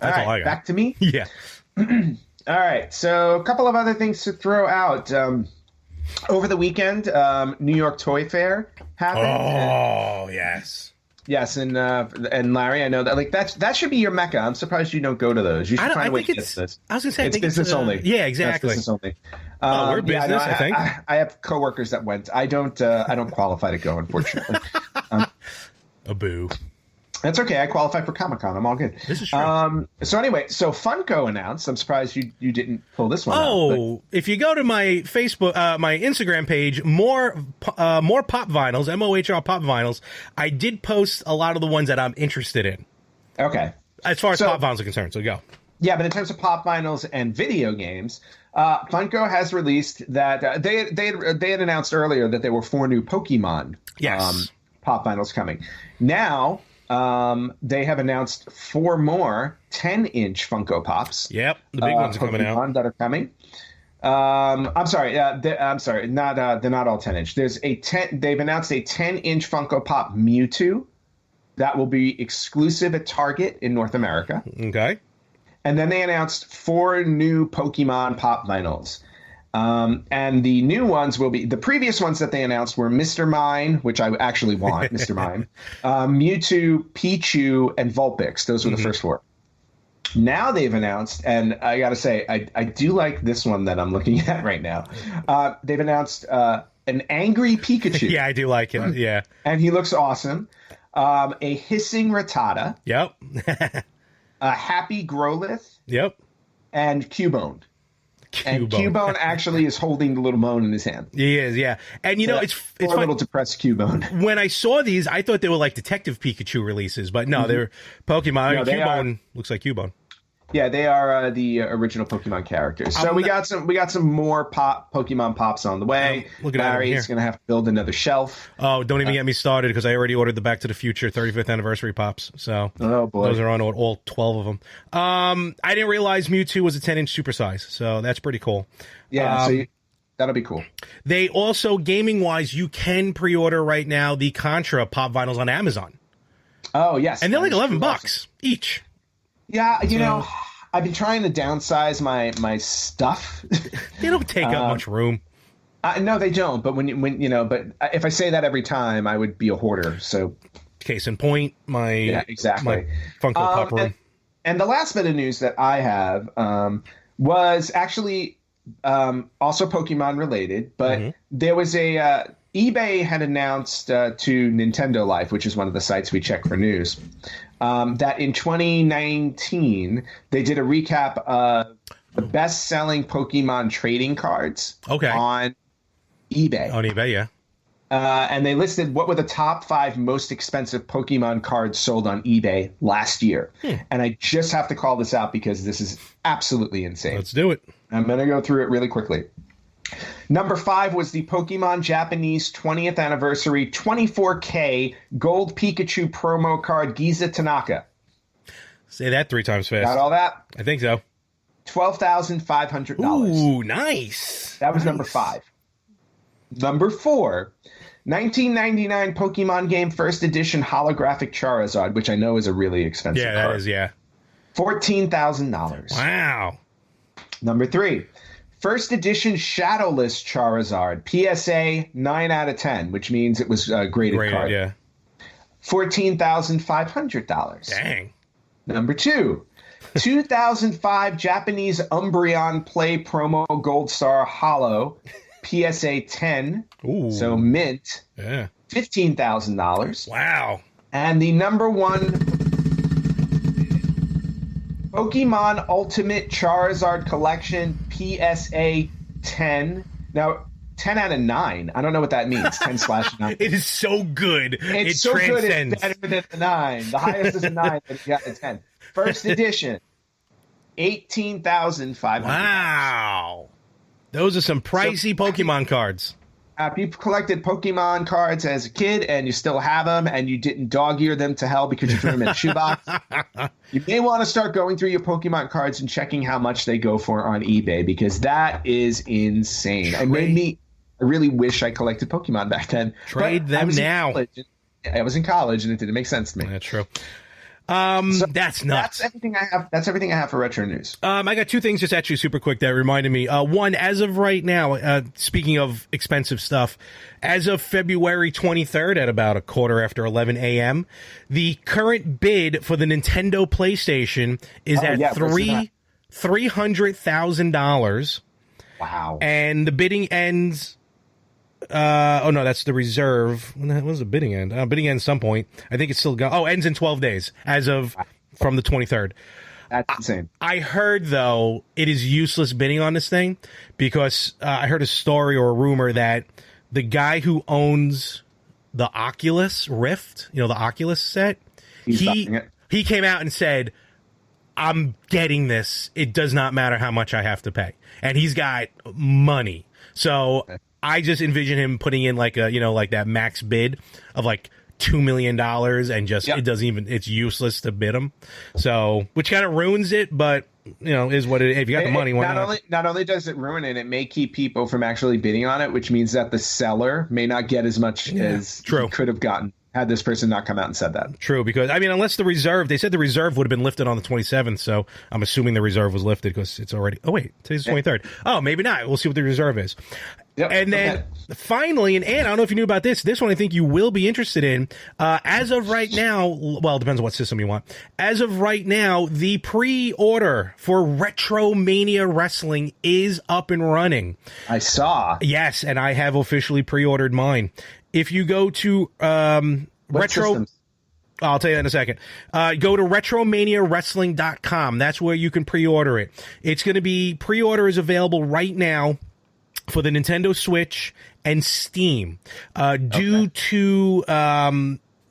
That's all I got. Back to me? Yeah. All right, so a couple of other things to throw out. Over the weekend, New York Toy Fair happened. Oh, yes. Yes, and Larry, I know that that should be your mecca. I'm surprised you don't go to those. You should find a way to get this. I was going to say, it's business only. Yeah, exactly. It's business only. We're business, I think. I have coworkers that went. I don't qualify to go, unfortunately. A boo. That's okay. I qualify for Comic-Con. I'm all good. This is true. So anyway, Funko announced. I'm surprised you didn't pull this one out. Oh, if you go to my Facebook, my Instagram page, more pop vinyls, MOHR pop vinyls, I did post a lot of the ones that I'm interested in. Okay. As far as pop vinyls are concerned, so go. Yeah, but in terms of pop vinyls and video games, Funko has released that they had announced earlier that there were 4 new Pokemon pop vinyls coming. Now they have announced 4 more 10-inch Funko Pops. Yep, the big ones are coming out. That are coming. I'm sorry. They're not all 10-inch. They've announced a 10-inch Funko Pop Mewtwo that will be exclusive at Target in North America. Okay. And then they announced 4 new Pokemon pop vinyls. And the new ones will be, the previous ones that they announced were Mr. Mime, which I actually want, Mr. Mime, Mewtwo, Pichu, and Vulpix. Those were the first 4. Now they've announced, and I got to say, I do like this one that I'm looking at right now. They've announced an angry Pikachu. Yeah, I do like him. Yeah. And he looks awesome. A hissing Rattata. Yep. A happy Growlithe. Yep. And Cubone. And Cubone actually is holding the little bone in his hand. He is, yeah. And it's a little depressed Cubone. When I saw these, I thought they were like Detective Pikachu releases, but no, they're Pokemon. No, Cubone looks like Cubone. Yeah, they are the original Pokemon characters. So we got some more Pokemon Pops on the way. Looking at Larry's going to have to build another shelf. Oh, don't even get me started because I already ordered the Back to the Future 35th anniversary Pops. So oh boy, those are on all 12 of them. I didn't realize Mewtwo was a 10-inch supersize, so that's pretty cool. Yeah, that'll be cool. They also, gaming wise, you can pre-order right now the Contra Pop vinyls on Amazon. Oh yes, and they're like $11 each. Yeah, you know, I've been trying to downsize my stuff. They don't take up much room. No, they don't. But when but if I say that every time, I would be a hoarder. So, case in point, my Funko Pop room. And the last bit of news that I have was actually also Pokemon related, but there was eBay had announced to Nintendo Life, which is one of the sites we check for news, that in 2019 they did a recap of the best-selling Pokemon trading cards on eBay. On eBay, yeah. And they listed what were the top 5 most expensive Pokemon cards sold on eBay last year. And I just have to call this out because this is absolutely insane. Let's do it. I'm going to go through it really quickly. Number 5 was the Pokemon Japanese 20th Anniversary 24K Gold Pikachu promo card Giza Tanaka. Say that 3 times fast. Got all that? I think so. $12,500. Ooh, nice. That was number 5. Number 4, 1999 Pokemon game first edition holographic Charizard, which I know is a really expensive card. Yeah, that is, yeah. $14,000. Wow. Number 3, first edition Shadowless Charizard, PSA 9 out of 10, which means it was a graded card. Yeah. $14,500. Dang. Number 2, 2005 Japanese Umbreon Play Promo Gold Star Holo, PSA 10. Ooh. So mint. Yeah. $15,000. Wow. And the number 1 Pokemon Ultimate Charizard Collection, PSA 10. Now, 10 out of 9. I don't know what that means. 10/9. It is so good. It's it so transcends. good. It's better than the 9. The highest is a 9, but you got a 10. First edition, $18,500. Wow. Those are some pricey Pokemon cards. If you've collected Pokemon cards as a kid and you still have them and you didn't dog-ear them to hell because you threw them in a shoebox, you may want to start going through your Pokemon cards and checking how much they go for on eBay because that is insane. It made me I really wish I collected Pokemon back then. Trade them now. I was in college and it didn't make sense to me. That's true. That's nuts. That's everything I have. That's everything I have for retro news. I got 2 things just actually super quick that reminded me. One, as of right now, speaking of expensive stuff, as of February 23rd at about 11:15 a.m., the current bid for the Nintendo PlayStation is at $300,000. Wow. And the bidding ends. Oh no, that's the reserve. When the hell was the bidding end? Bidding ends some point. I think it's still going. Oh, ends in 12 days as of from the 23rd. That's insane. I heard though it is useless bidding on this thing because I heard a story or a rumor that the guy who owns the Oculus Rift, the Oculus set, he came out and said, "I'm getting this. It does not matter how much I have to pay," and he's got money. So. I just envision him putting in like that max bid of like $2 million and just it doesn't even, it's useless to bid him. So, which kind of ruins it, but is what it is. If you got the money, why not? Not only does it ruin it, it may keep people from actually bidding on it, which means that the seller may not get as much as he could have gotten had this person not come out and said that. True, because unless the reserve, they said the reserve would have been lifted on the 27th, so I'm assuming the reserve was lifted because it's already. Oh wait, today's the 23rd. Oh, maybe not. We'll see what the reserve is. Yep, and then finally, and Ann, I don't know if you knew about this. This one I think you will be interested in. As of right now, well, it depends on what system you want. As of right now, the pre-order for Retromania Wrestling is up and running. I saw. Yes, and I have officially pre-ordered mine. If you go to systems? I'll tell you that in a second. Go to RetromaniaWrestling.com. That's where you can pre-order it. It's going to be, pre-order is available right now for the Nintendo Switch and Steam. Due to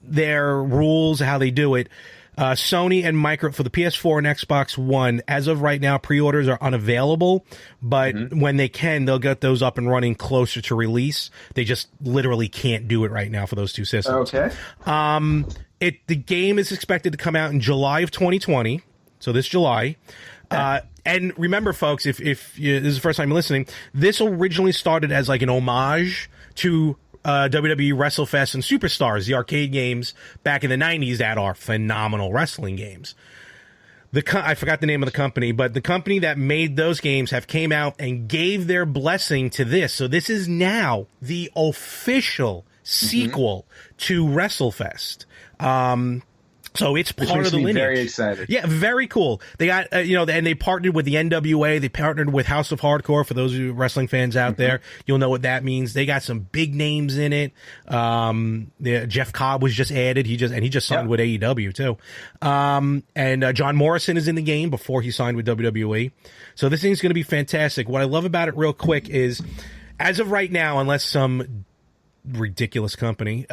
their rules, how they do it, Sony and Micro for the PS4 and Xbox One. As of right now, pre-orders are unavailable, but when they can, they'll get those up and running closer to release. They just literally can't do it right now for those two systems. Okay. The game is expected to come out in July of 2020, so this July. And remember, folks, if this is the first time you're listening, this originally started as like an homage to WWE WrestleFest and Superstars, the arcade games back in the 90s that are phenomenal wrestling games. I forgot the name of the company, but the company that made those games have came out and gave their blessing to this. So this is now the official sequel to WrestleFest. So it's part of the lineage. Very excited. Yeah, very cool. They got, and they partnered with the NWA. They partnered with House of Hardcore. For those of you wrestling fans out there, you'll know what that means. They got some big names in it. Jeff Cobb was just added. He just signed with AEW too. And John Morrison is in the game before he signed with WWE. So this thing's going to be fantastic. What I love about it real quick is, as of right now, unless some ridiculous company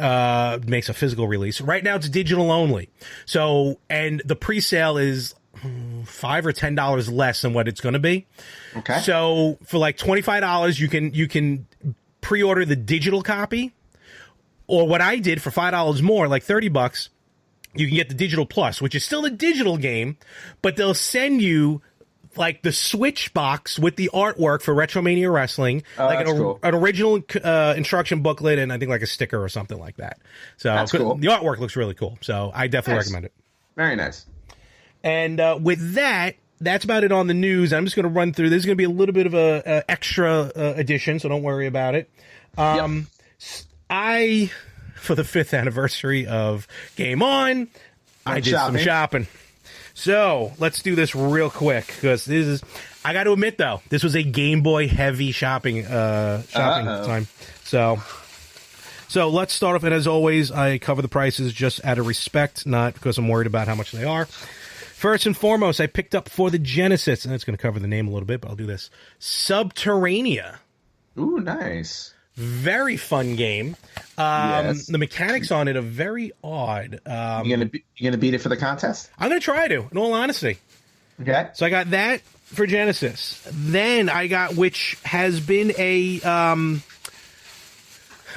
makes a physical release, right now it's digital only. So, and the pre-sale is $5 or $10 less than what it's going to be. Okay. So for like $25, you can pre-order the digital copy, or what I did for $5 more, like $30, you can get the digital plus, which is still a digital game, but they'll send you like the Switch box with the artwork for Retromania Wrestling, like an original instruction booklet, and I think like a sticker or something like that. So that's cool. The artwork looks really cool. So I definitely recommend it. Very nice. And with that, that's about it on the news. I'm just going to run through. There's going to be a little bit of a extra edition, so don't worry about it. For the 5th anniversary of Game On, I did some shopping. So let's do this real quick, because I got to admit though, this was a Game Boy heavy shopping time. So let's start off, and as always, I cover the prices just out of respect, not because I'm worried about how much they are. First and foremost, I picked up for the Genesis, and it's going to cover the name a little bit, but I'll do this. Subterranea. Ooh, nice. Very fun game. Yes. The mechanics on it are very odd. You gonna beat it for the contest? I'm gonna try to, in all honesty. Okay. So I got that for Genesis. Then I got, which has been a I'm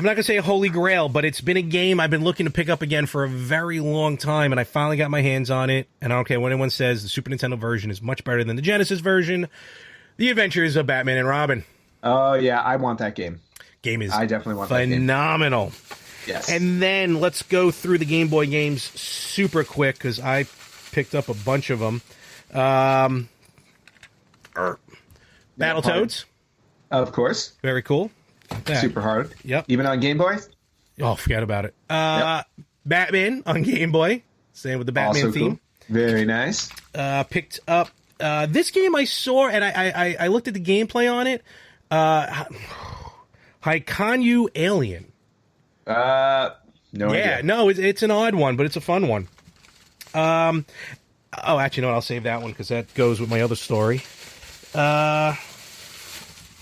not gonna say a holy grail, but it's been a game I've been looking to pick up again for a very long time, and I finally got my hands on it. And I don't care what anyone says, the Super Nintendo version is much better than the Genesis version. The Adventures of Batman and Robin. Oh yeah, I want that game. I definitely want phenomenal. That game. Yes. And then let's go through the Game Boy games super quick, because I picked up a bunch of them. Battletoads. Of course. Very cool. Super hard. Yep. Even on Game Boy? Oh, forget about it. Batman on Game Boy. Same with the Batman theme. Cool. Very nice. Picked up this game I saw, and I looked at the gameplay on it. Haikanyu Alien. No idea. No, it's an odd one, but it's a fun one. Actually, no, I'll save that one because that goes with my other story.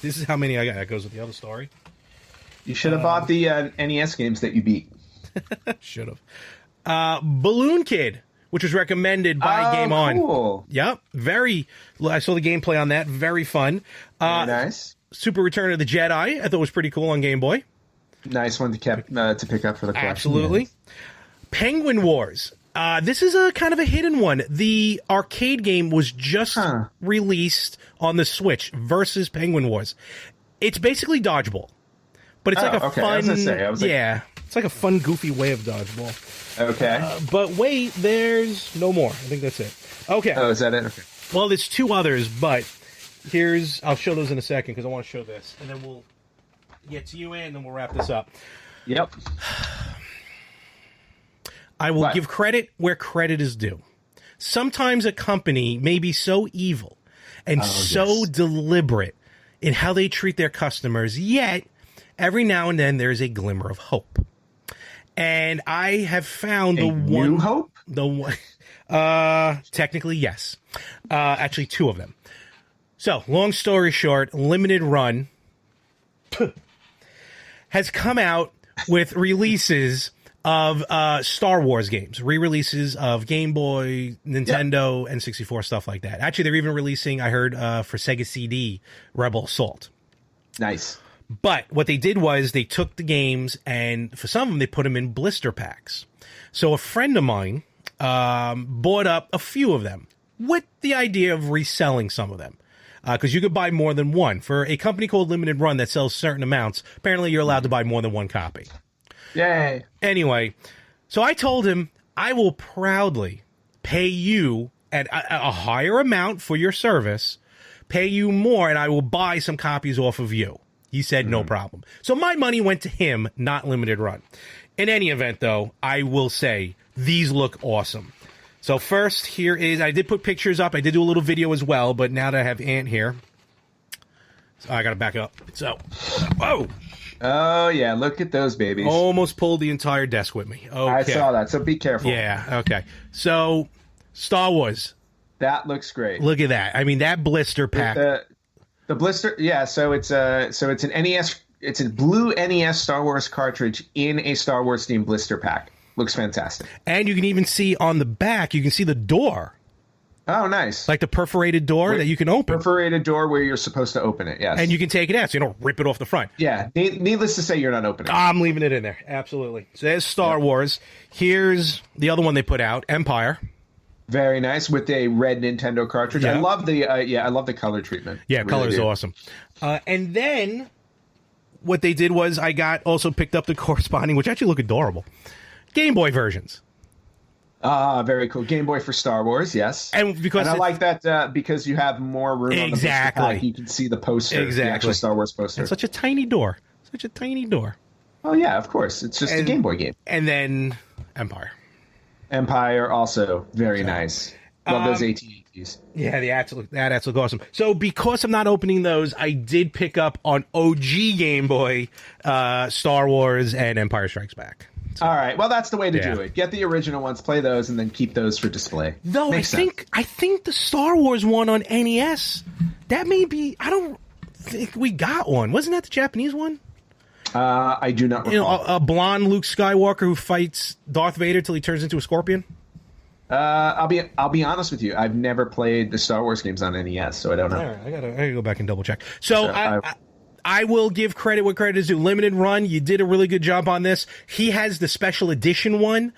This is how many I got. That goes with the other story. You should have bought the NES games that you beat. Should have. Balloon Kid, which was recommended by Game On. Cool. Yep, I saw the gameplay on that. Very fun. Very nice. Super Return of the Jedi, I thought was pretty cool on Game Boy. Nice one to pick up for the collection. Absolutely. Yes. Penguin Wars. This is a kind of a hidden one. The arcade game was just released on the Switch versus Penguin Wars. It's basically dodgeball, but it's like a fun. It's like a fun, goofy way of dodgeball. Okay. But wait, there's no more. I think that's it. Okay. Oh, is that it? Okay. Well, there's two others, but I'll show those in a second because I want to show this, and then we'll get to you, and then we'll wrap this up. Yep. I will give credit where credit is due. Sometimes a company may be so evil and deliberate in how they treat their customers, yet every now and then there's a glimmer of hope. And I have found new hope? The one, technically, yes. Actually, two of them. So, long story short, Limited Run has come out with releases of Star Wars games, re-releases of Game Boy, Nintendo, and 64, stuff like that. Actually, they're even releasing, I heard, for Sega CD, Rebel Assault. Nice. But what they did was they took the games, and for some of them, they put them in blister packs. So a friend of mine bought up a few of them with the idea of reselling some of them. Because you could buy more than one. For a company called Limited Run that sells certain amounts, apparently you're allowed to buy more than one copy. Yay. Anyway, so I told him, I will proudly pay you at a higher amount for your service, pay you more, and I will buy some copies off of you. He said, no problem. So my money went to him, not Limited Run. In any event, though, I will say, these look awesome. So first, here is, I did put pictures up. I did do a little video as well, but now that I have Ant here, so I got to back up. So, whoa. Oh, yeah, look at those babies. Almost pulled the entire desk with me. Okay. I saw that, so be careful. Yeah, okay. So, Star Wars. That looks great. Look at that. I mean, that blister pack. The blister, yeah, so it's an NES, it's a blue NES Star Wars cartridge in a Star Wars themed blister pack. Looks fantastic. And you can even see on the back, you can see the door. Oh, nice. Like the perforated door that you can open. Perforated door where you're supposed to open it, yes. And you can take it out, so you don't rip it off the front. Yeah, needless to say, you're not opening it. I'm leaving it in there, absolutely. So there's Star Wars. Here's the other one they put out, Empire. Very nice, with a red Nintendo cartridge. Yeah. I love the color treatment. Yeah, really color's awesome. And then what they did was I also picked up the corresponding, which actually look adorable, Game Boy versions. Very cool. Game Boy for Star Wars, yes. And I like that because you have more room on the blister pack. You can see the poster, the actual Star Wars poster. And such a tiny door. Such a tiny door. Oh, yeah, of course. It's just a Game Boy game. And then Empire. Empire, also very nice. Love those AT-ATs. Yeah, that ads look awesome. So because I'm not opening those, I did pick up on OG Game Boy Star Wars and Empire Strikes Back. So, all right, well, that's the way to do it. Get the original ones, play those, and then keep those for display. Though I think the Star Wars one on NES, that may be. I don't think we got one. Wasn't that the Japanese one? I do not recall. You know, a blonde Luke Skywalker who fights Darth Vader till he turns into a scorpion. I'll be honest with you. I've never played the Star Wars games on NES, so I don't know. All right, I gotta go back and double check. So I will give credit where credit is due. Limited Run, you did a really good job on this. He has the special edition one,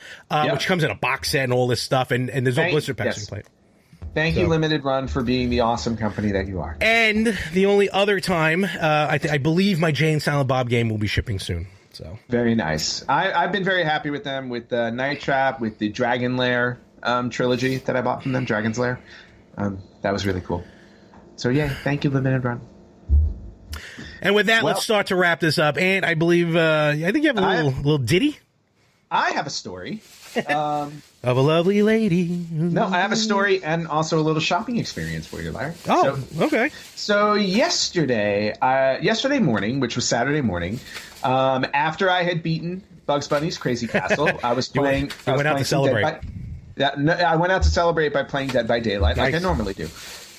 which comes in a box set and all this stuff, and there's no blister packs you play. Thank you, Limited Run, for being the awesome company that you are. And the only other time, I believe my Jay and Silent Bob game will be shipping soon. So very nice. I've been very happy with them, with Night Trap, with the Dragon Lair trilogy that I bought from them, Dragon's Lair. That was really cool. So yeah, thank you, Limited Run. And with that, let's start to wrap this up. And I believe, I think you have a little ditty. I have a story. Of a lovely lady. No, I have a story and also a little shopping experience for you, Larry. Oh, okay. So yesterday morning, which was Saturday morning, after I had beaten Bugs Bunny's Crazy Castle, I was playing. You went out to celebrate. I went out to celebrate by playing Dead by Daylight, like I normally do.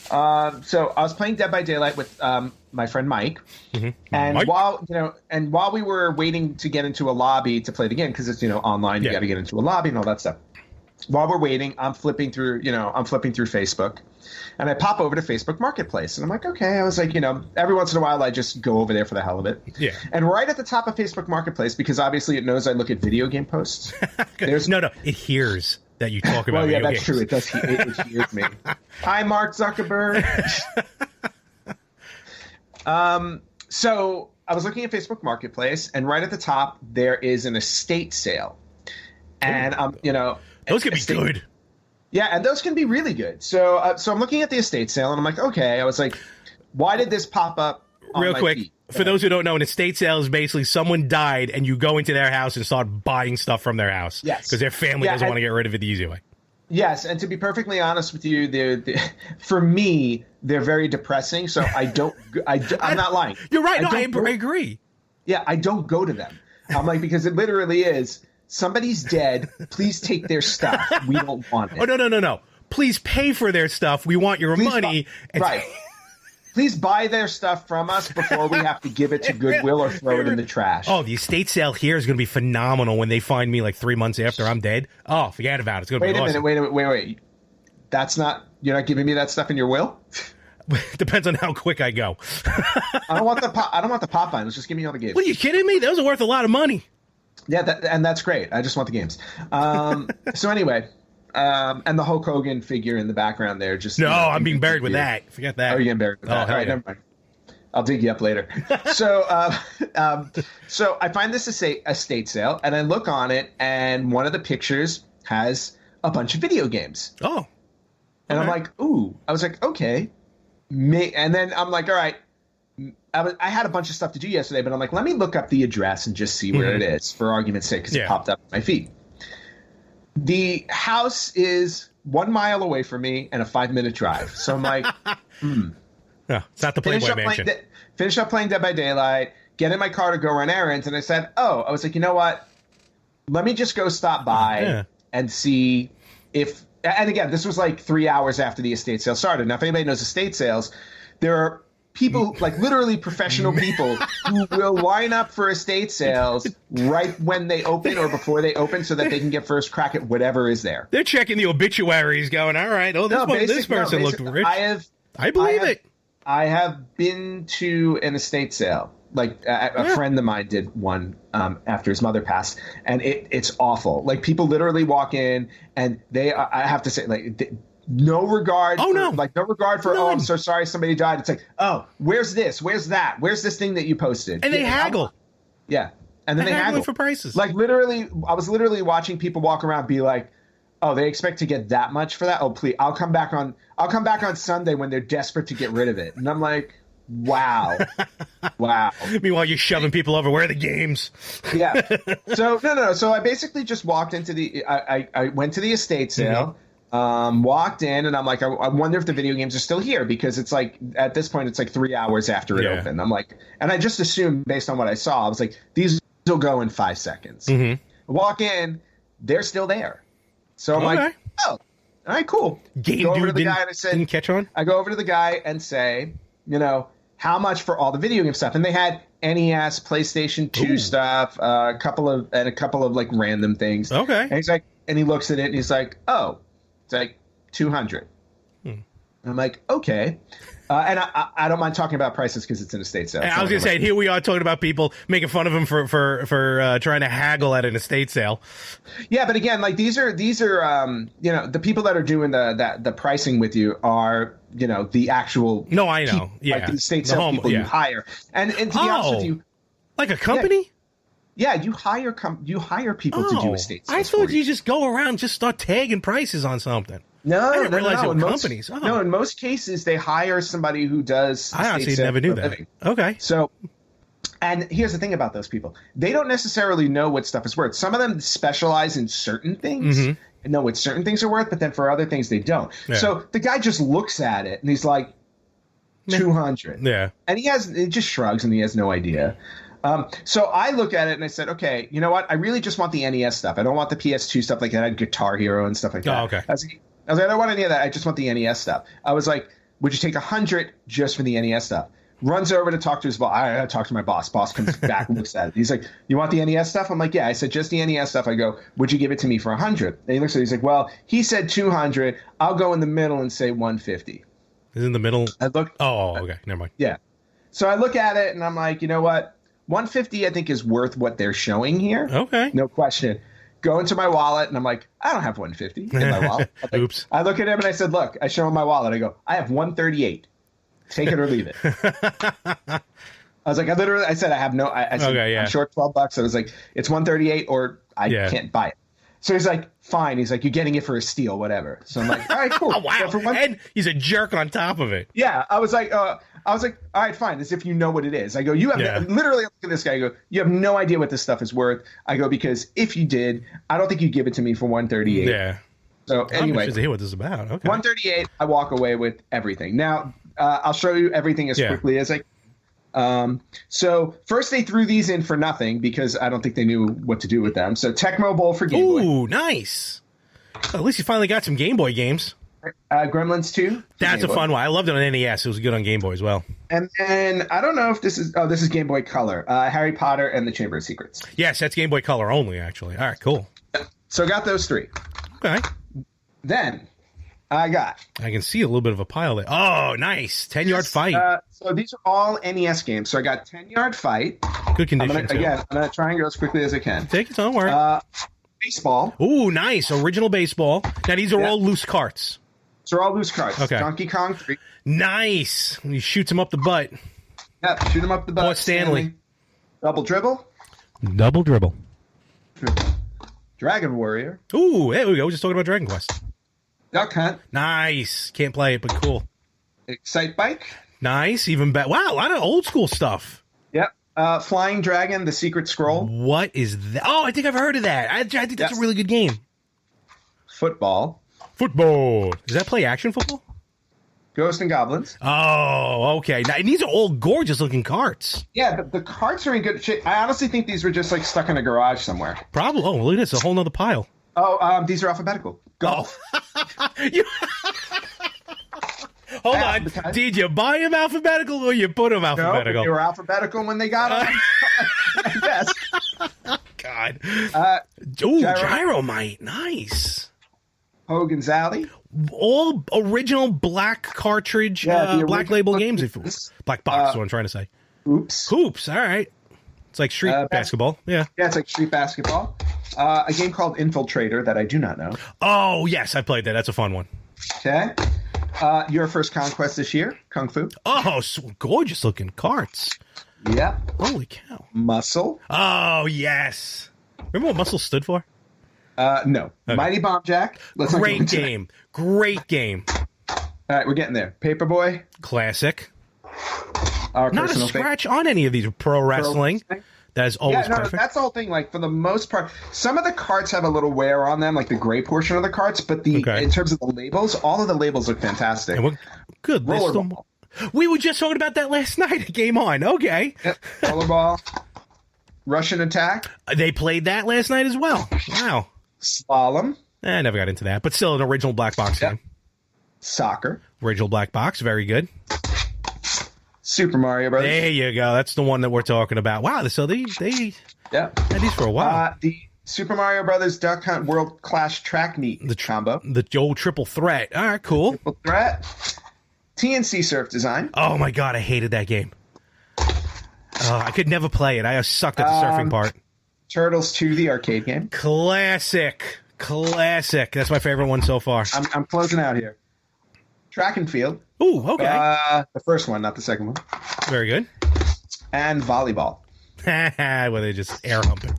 So I was playing Dead by Daylight with my friend Mike, and Mike? while we were waiting to get into a lobby to play the game, because it's online, you got to get into a lobby and all that stuff. While we're waiting, I'm flipping through Facebook, and I pop over to Facebook Marketplace, and I'm like, okay. I was like, every once in a while I just go over there for the hell of it. Yeah. And right at the top of Facebook Marketplace, because obviously it knows I look at video game posts. No, it hears that you talk about video games. True. It does. It hears me. Hi, Mark Zuckerberg. So I was looking at Facebook Marketplace, and right at the top there is an estate sale, and those can be good. Yeah, and those can be really good. So I'm looking at the estate sale, and I'm like, okay. I was like, why did this pop up? Real quick, for those who don't know, an estate sale is basically someone died and you go into their house and start buying stuff from their house. Yes. Because their family doesn't want to get rid of it the easy way. Yes, and to be perfectly honest with you, for me, they're very depressing, so I'm not lying. You're right. I agree. Yeah, I don't go to them. I'm like, because it literally is, somebody's dead, please take their stuff. We don't want it. Oh, no. Please pay for their stuff. We want your money. Right. Please buy their stuff from us before we have to give it to Goodwill or throw it in the trash. Oh, the estate sale here is going to be phenomenal when they find me like 3 months after I'm dead. Oh, forget about it. It's going to be awesome. Wait. That's not, you're not giving me that stuff in your will? Depends on how quick I go. I don't want the pop vinyls. Just give me all the games. What, are you kidding me? Those are worth a lot of money. Yeah, and that's great. I just want the games. So anyway, and the Hulk Hogan figure in the background there. Just no, I'm being buried with that. Forget that. Oh, you're getting buried with that. All right, never mind. I'll dig you up later. So I find this estate sale, and I look on it, and one of the pictures has a bunch of video games. Oh. Okay. And I'm like, ooh. I was like, okay. And then I'm like, all right. I had a bunch of stuff to do yesterday, but I'm like, let me look up the address and just see where it is, for argument's sake, because it popped up on my feed. The house is 1 mile away from me and a 5-minute drive. So I'm like, No, it's not the Playboy Mansion. Finish up playing Dead by Daylight, get in my car to go run errands, and I said, I was like, you know what? Let me just go stop by and see if – and again, this was like 3 hours after the estate sale started. Now, if anybody knows estate sales, there are people, like literally professional people, who will line up for estate sales right when they open or before they open so that they can get first crack at whatever is there. They're checking the obituaries going, all right, this person looked rich. I believe it. I have been to an estate sale. Like a friend of mine did one after his mother passed, and it's awful. Like people literally walk in, and I have to say, like no regard. Oh, no. Like no regard for. I'm so sorry somebody died. It's like, where's this? Where's that? Where's this thing that you posted? And they haggle. Yeah, and then they haggle for prices. Like literally, I was literally watching people walk around, be like, oh, they expect to get that much for that? Oh, please, I'll come back on Sunday when they're desperate to get rid of it. And I'm like, wow. Meanwhile, you're shoving people over. Where are the games? Yeah. So no. So I basically just walked into I went to the estate sale, walked in, and I'm like, I wonder if the video games are still here, because it's like, at this point, it's like 3 hours after it opened. I'm like, and I just assumed based on what I saw, I was like, these will go in 5 seconds. Walk in, they're still there. So I'm like, oh, all right, cool. Game dude didn't catch on? I go over to the guy and say, how much for all the video game stuff? And they had NES, PlayStation 2 stuff, a couple of like random things. Okay. And he's like, and he looks at it and he's like, oh, it's like $200. And I'm like, okay. And I don't mind talking about prices because it's an estate sale. I was going to say, here we are talking about people making fun of him for trying to haggle at an estate sale. Yeah, but again, like these are the people that are doing the pricing with you are the actual. No, I know. People, yeah, like the estate sale people you hire, and to be honest with you, like a company. Yeah, you hire people to do estate sales. I thought you just go around and just start tagging prices on something. No, I didn't realize it was companies. No, in most cases, they hire somebody who does. I honestly never knew that. Okay. So, and here's the thing about those people. They don't necessarily know what stuff is worth. Some of them specialize in certain things and know what certain things are worth, but then for other things, they don't. Yeah. So the guy just looks at it and he's like, 200. Yeah. And he just shrugs and he has no idea. So I look at it and I said, okay, you know what? I really just want the NES stuff. I don't want the PS2 stuff like that. I had Guitar Hero and stuff like that. Oh, okay. I was like, I don't want any of that. I just want the NES stuff. I was like, would you take 100 just for the NES stuff? Runs over to talk to his boss. I gotta talk to my boss. Boss comes back and looks at it. He's like, you want the NES stuff? I'm like, yeah. I said, just the NES stuff. I go, would you give it to me for 100? And he looks at it. He's like, well, he said 200. I'll go in the middle and say 150. Is in the middle? I look. Oh, okay. Never mind. Yeah. So I look at it and I'm like, you know what? 150 I think is worth what they're showing here. Okay. No question. Go into my wallet, and I'm like, I don't have 150 in my wallet. Oops. I look at him, and I said, look, I show him my wallet. I go, I have 138. Take it or leave it. I was like, I said, I have no, I said, okay, yeah. I'm short $12. I was like, it's 138 or I can't buy it. So he's like, fine. He's like, you're getting it for a steal, whatever. So I'm like, all right, cool. Oh, wow. So and he's a jerk on top of it. Yeah. I was like, all right, fine. As if you know what it is. I go, you have literally look at this guy. I go, you have no idea what this stuff is worth. I go, because if you did, I don't think you'd give it to me for 138. Yeah. So anyway, I'm interested to hear what this is about. Okay. 138. I walk away with everything. Now, I'll show you everything as quickly as I So first they threw these in for nothing because I don't think they knew what to do with them. So Tecmo Bowl for Game Boy. Ooh, nice. Well, at least you finally got some Game Boy games. Gremlins 2. That's a fun one. I loved it on NES. It was good on Game Boy as well. And then I don't know if this is. Oh, this is Game Boy Color. Harry Potter and the Chamber of Secrets. Yes, that's Game Boy Color only, actually. All right, cool. So I got those 3. Okay. Then I can see a little bit of a pile there. Oh, nice. 10-yard fight. So these are all NES games. So I got 10-yard fight. Good condition, I'm going to try and go as quickly as I can. Take it, don't worry. Baseball. Ooh, nice. Original baseball. Now, these are all loose carts. These are all loose carts. Okay. Donkey Kong 3. Nice. He shoots him up the butt. Yep, shoot him up the butt. Port Stanley. Double dribble. Double dribble. Dragon Warrior. Ooh, there we go. We're just talking about Dragon Quest. Duck Hunt. Nice. Can't play it, but cool. Excite Bike. Nice. Even better. Wow, a lot of old school stuff. Yep. Flying Dragon, The Secret Scroll. What is that? Oh, I think I've heard of that. I think that's a really good game. Football. Football. Does that play action football? Ghosts and Goblins. Oh, okay. Now, these are all gorgeous looking carts. Yeah, the carts are in good shape. I honestly think these were just like stuck in a garage somewhere. Probably. Oh, look at this. A whole nother pile. Oh, these are alphabetical. Golf. Hold on. Did you buy them alphabetical or you put them alphabetical? No, they were alphabetical when they got them. Yes. God. Ooh, Gyromite. Nice. Hogan's Alley. All original black cartridge, black label games. Black box is what I'm trying to say. Hoops. All right. It's like street basketball. Yeah. Yeah, it's like street basketball. A game called Infiltrator that I do not know. Oh, yes. I played that. That's a fun one. Okay. Your First Conquest this year, Kung Fu. Oh, so gorgeous looking carts. Yep. Holy cow. Muscle. Oh, yes. Remember what Muscle stood for? No. Okay. Mighty Bomb Jack. Great game. Great game. All right, we're getting there. Paperboy. Classic. Our Not a scratch on any of these. Pro wrestling. That is always perfect. That's the whole thing. Like, for the most part, some of the carts have a little wear on them, like the gray portion of the carts, but in terms of the labels, all of the labels look fantastic. Good. Rollerball. We were just talking about that last night at Game On. Okay. Yep. Rollerball. Russian Attack. They played that last night as well. Wow. Slalom. I never got into that, but still an original black box game. Soccer. Original black box. Very good. Super Mario Brothers. There you go. That's the one that we're talking about. Wow. So they had these for a while. The Super Mario Brothers Duck Hunt World Clash Track Meet combo. The old triple threat. All right, cool. Triple threat. TNC Surf Design. Oh, my God. I hated that game. I could never play it. I sucked at the surfing part. Turtles 2, the arcade game. Classic. That's my favorite one so far. I'm closing out here. Track and Field. Ooh, okay. The first one, not the second one. Very good. And volleyball. Well, they just air humping.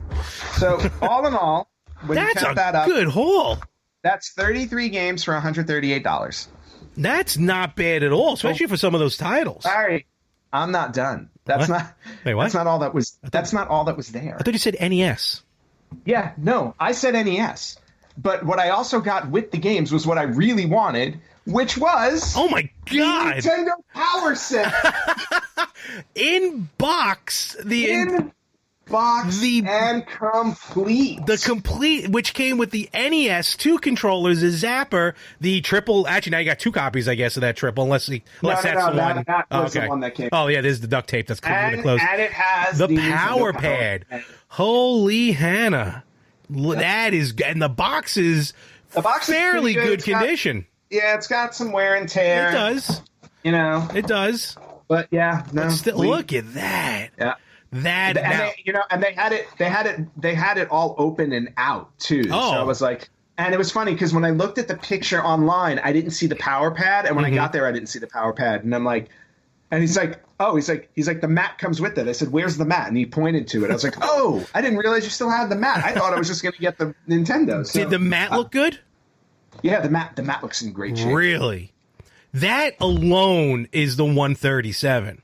So, all in all, when that's you count that up, good haul. That's 33 games for $138. That's not bad at all, especially for some of those titles. Sorry, I'm not done. That's not. Wait, what? That's not all that was. That's not all that was there. I thought you said NES. Yeah, no, I said NES. But what I also got with the games was what I really wanted, which was oh my God, Nintendo Power Set in box. And complete. The complete, which came with the NES, 2 controllers, a zapper, the triple. Actually, now you got 2 copies, I guess, of that triple, unless that's the one. That was the one that came. Oh yeah, there's the duct tape that's really close. And it has the power pad. Holy Hannah, that is, and the box is fairly good condition. It's got some wear and tear. It does. It does. But yeah, no. Look at that. Yeah. They had it all open and out too. Oh. So I was like, and it was funny because when I looked at the picture online, I didn't see the power pad, and when I got there, I didn't see the power pad, and I'm like, and he's like, the mat comes with it. I said, where's the mat? And he pointed to it. I was like, oh, I didn't realize you still had the mat. I thought I was just going to get the Nintendo. So, did the mat look good? Yeah, the mat looks in great shape. Really? That alone is the 137.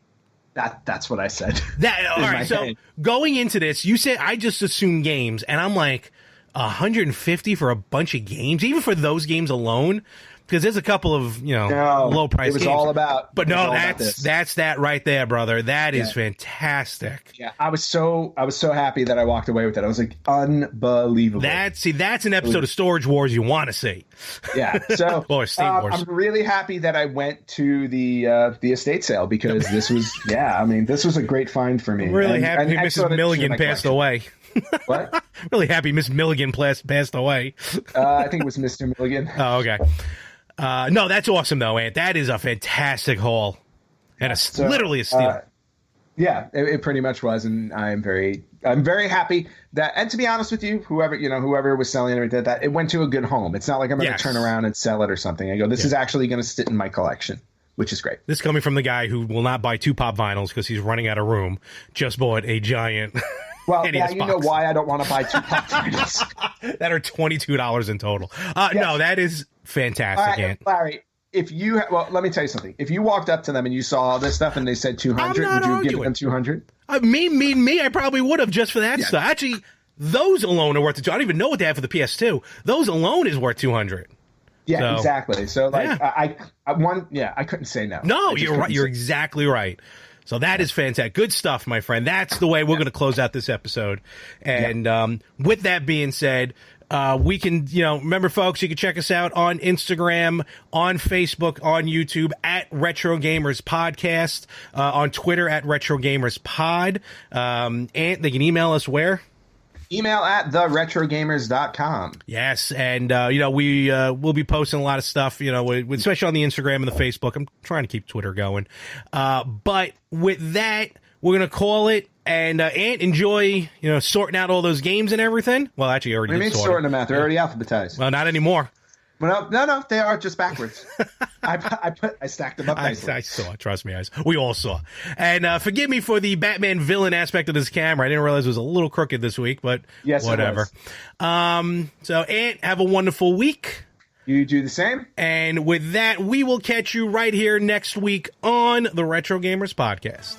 That's what I said. All right, so going into this, you said I just assumed games, and I'm like, 150 for a bunch of games, even for those games alone. because there's a couple of low price. It was games. all about. But no, that's that right there, brother. That is fantastic. Yeah, I was so happy that I walked away with it. I was like, unbelievable. That's an episode of Storage Wars you want to see. Yeah. So or Steam Wars. I'm really happy that I went to the estate sale because this was this was a great find for me. I'm really happy Mrs. Milligan passed away. What? Really happy Miss Milligan passed away. I think it was Mr. Milligan. Oh, okay. No, that's awesome though, Ant. That is a fantastic haul, and literally a steal. Yeah, it pretty much was, and I'm very happy that. And to be honest with you, whoever was selling it, that it went to a good home. It's not like I'm going to turn around and sell it or something. I go, this is actually going to sit in my collection, which is great. This coming from the guy who will not buy 2 pop vinyls because he's running out of room. Just bought a giant. Well, now you know why I don't want to buy 2 pop vinyls. That are $22 in total. No, that is fantastic, all right, Ant. Larry. If you let me tell you something. If you walked up to them and you saw all this stuff and they said 200, would you have given them 200? Me, I probably would have just for that stuff. Actually, those alone are worth it. I don't even know what they have for the PS2. Those alone is worth 200. Yeah, exactly. So I couldn't say no. No, you're right. You're exactly right. So that is fantastic. Good stuff, my friend. That's the way we're going to close out this episode. And with that being said, we can, remember, folks, you can check us out on Instagram, on Facebook, on YouTube at Retro Gamers Podcast, on Twitter at Retro Gamers Pod. And they can email us where? Email at theretrogamers.com. Yes, and we'll be posting a lot of stuff, especially on the Instagram and the Facebook. I'm trying to keep Twitter going. But with that, we're going to call it. And Ant, enjoy, sorting out all those games and everything. Well, actually, you already did sorting them out. They're already alphabetized. Well, not anymore. Well, no, they are just backwards. I stacked them up nicely. I saw. Trust me, we all saw. And forgive me for the Batman villain aspect of this camera. I didn't realize it was a little crooked this week, but whatever. So, Ant, have a wonderful week. You do the same. And with that, we will catch you right here next week on the Retro Gamers Podcast.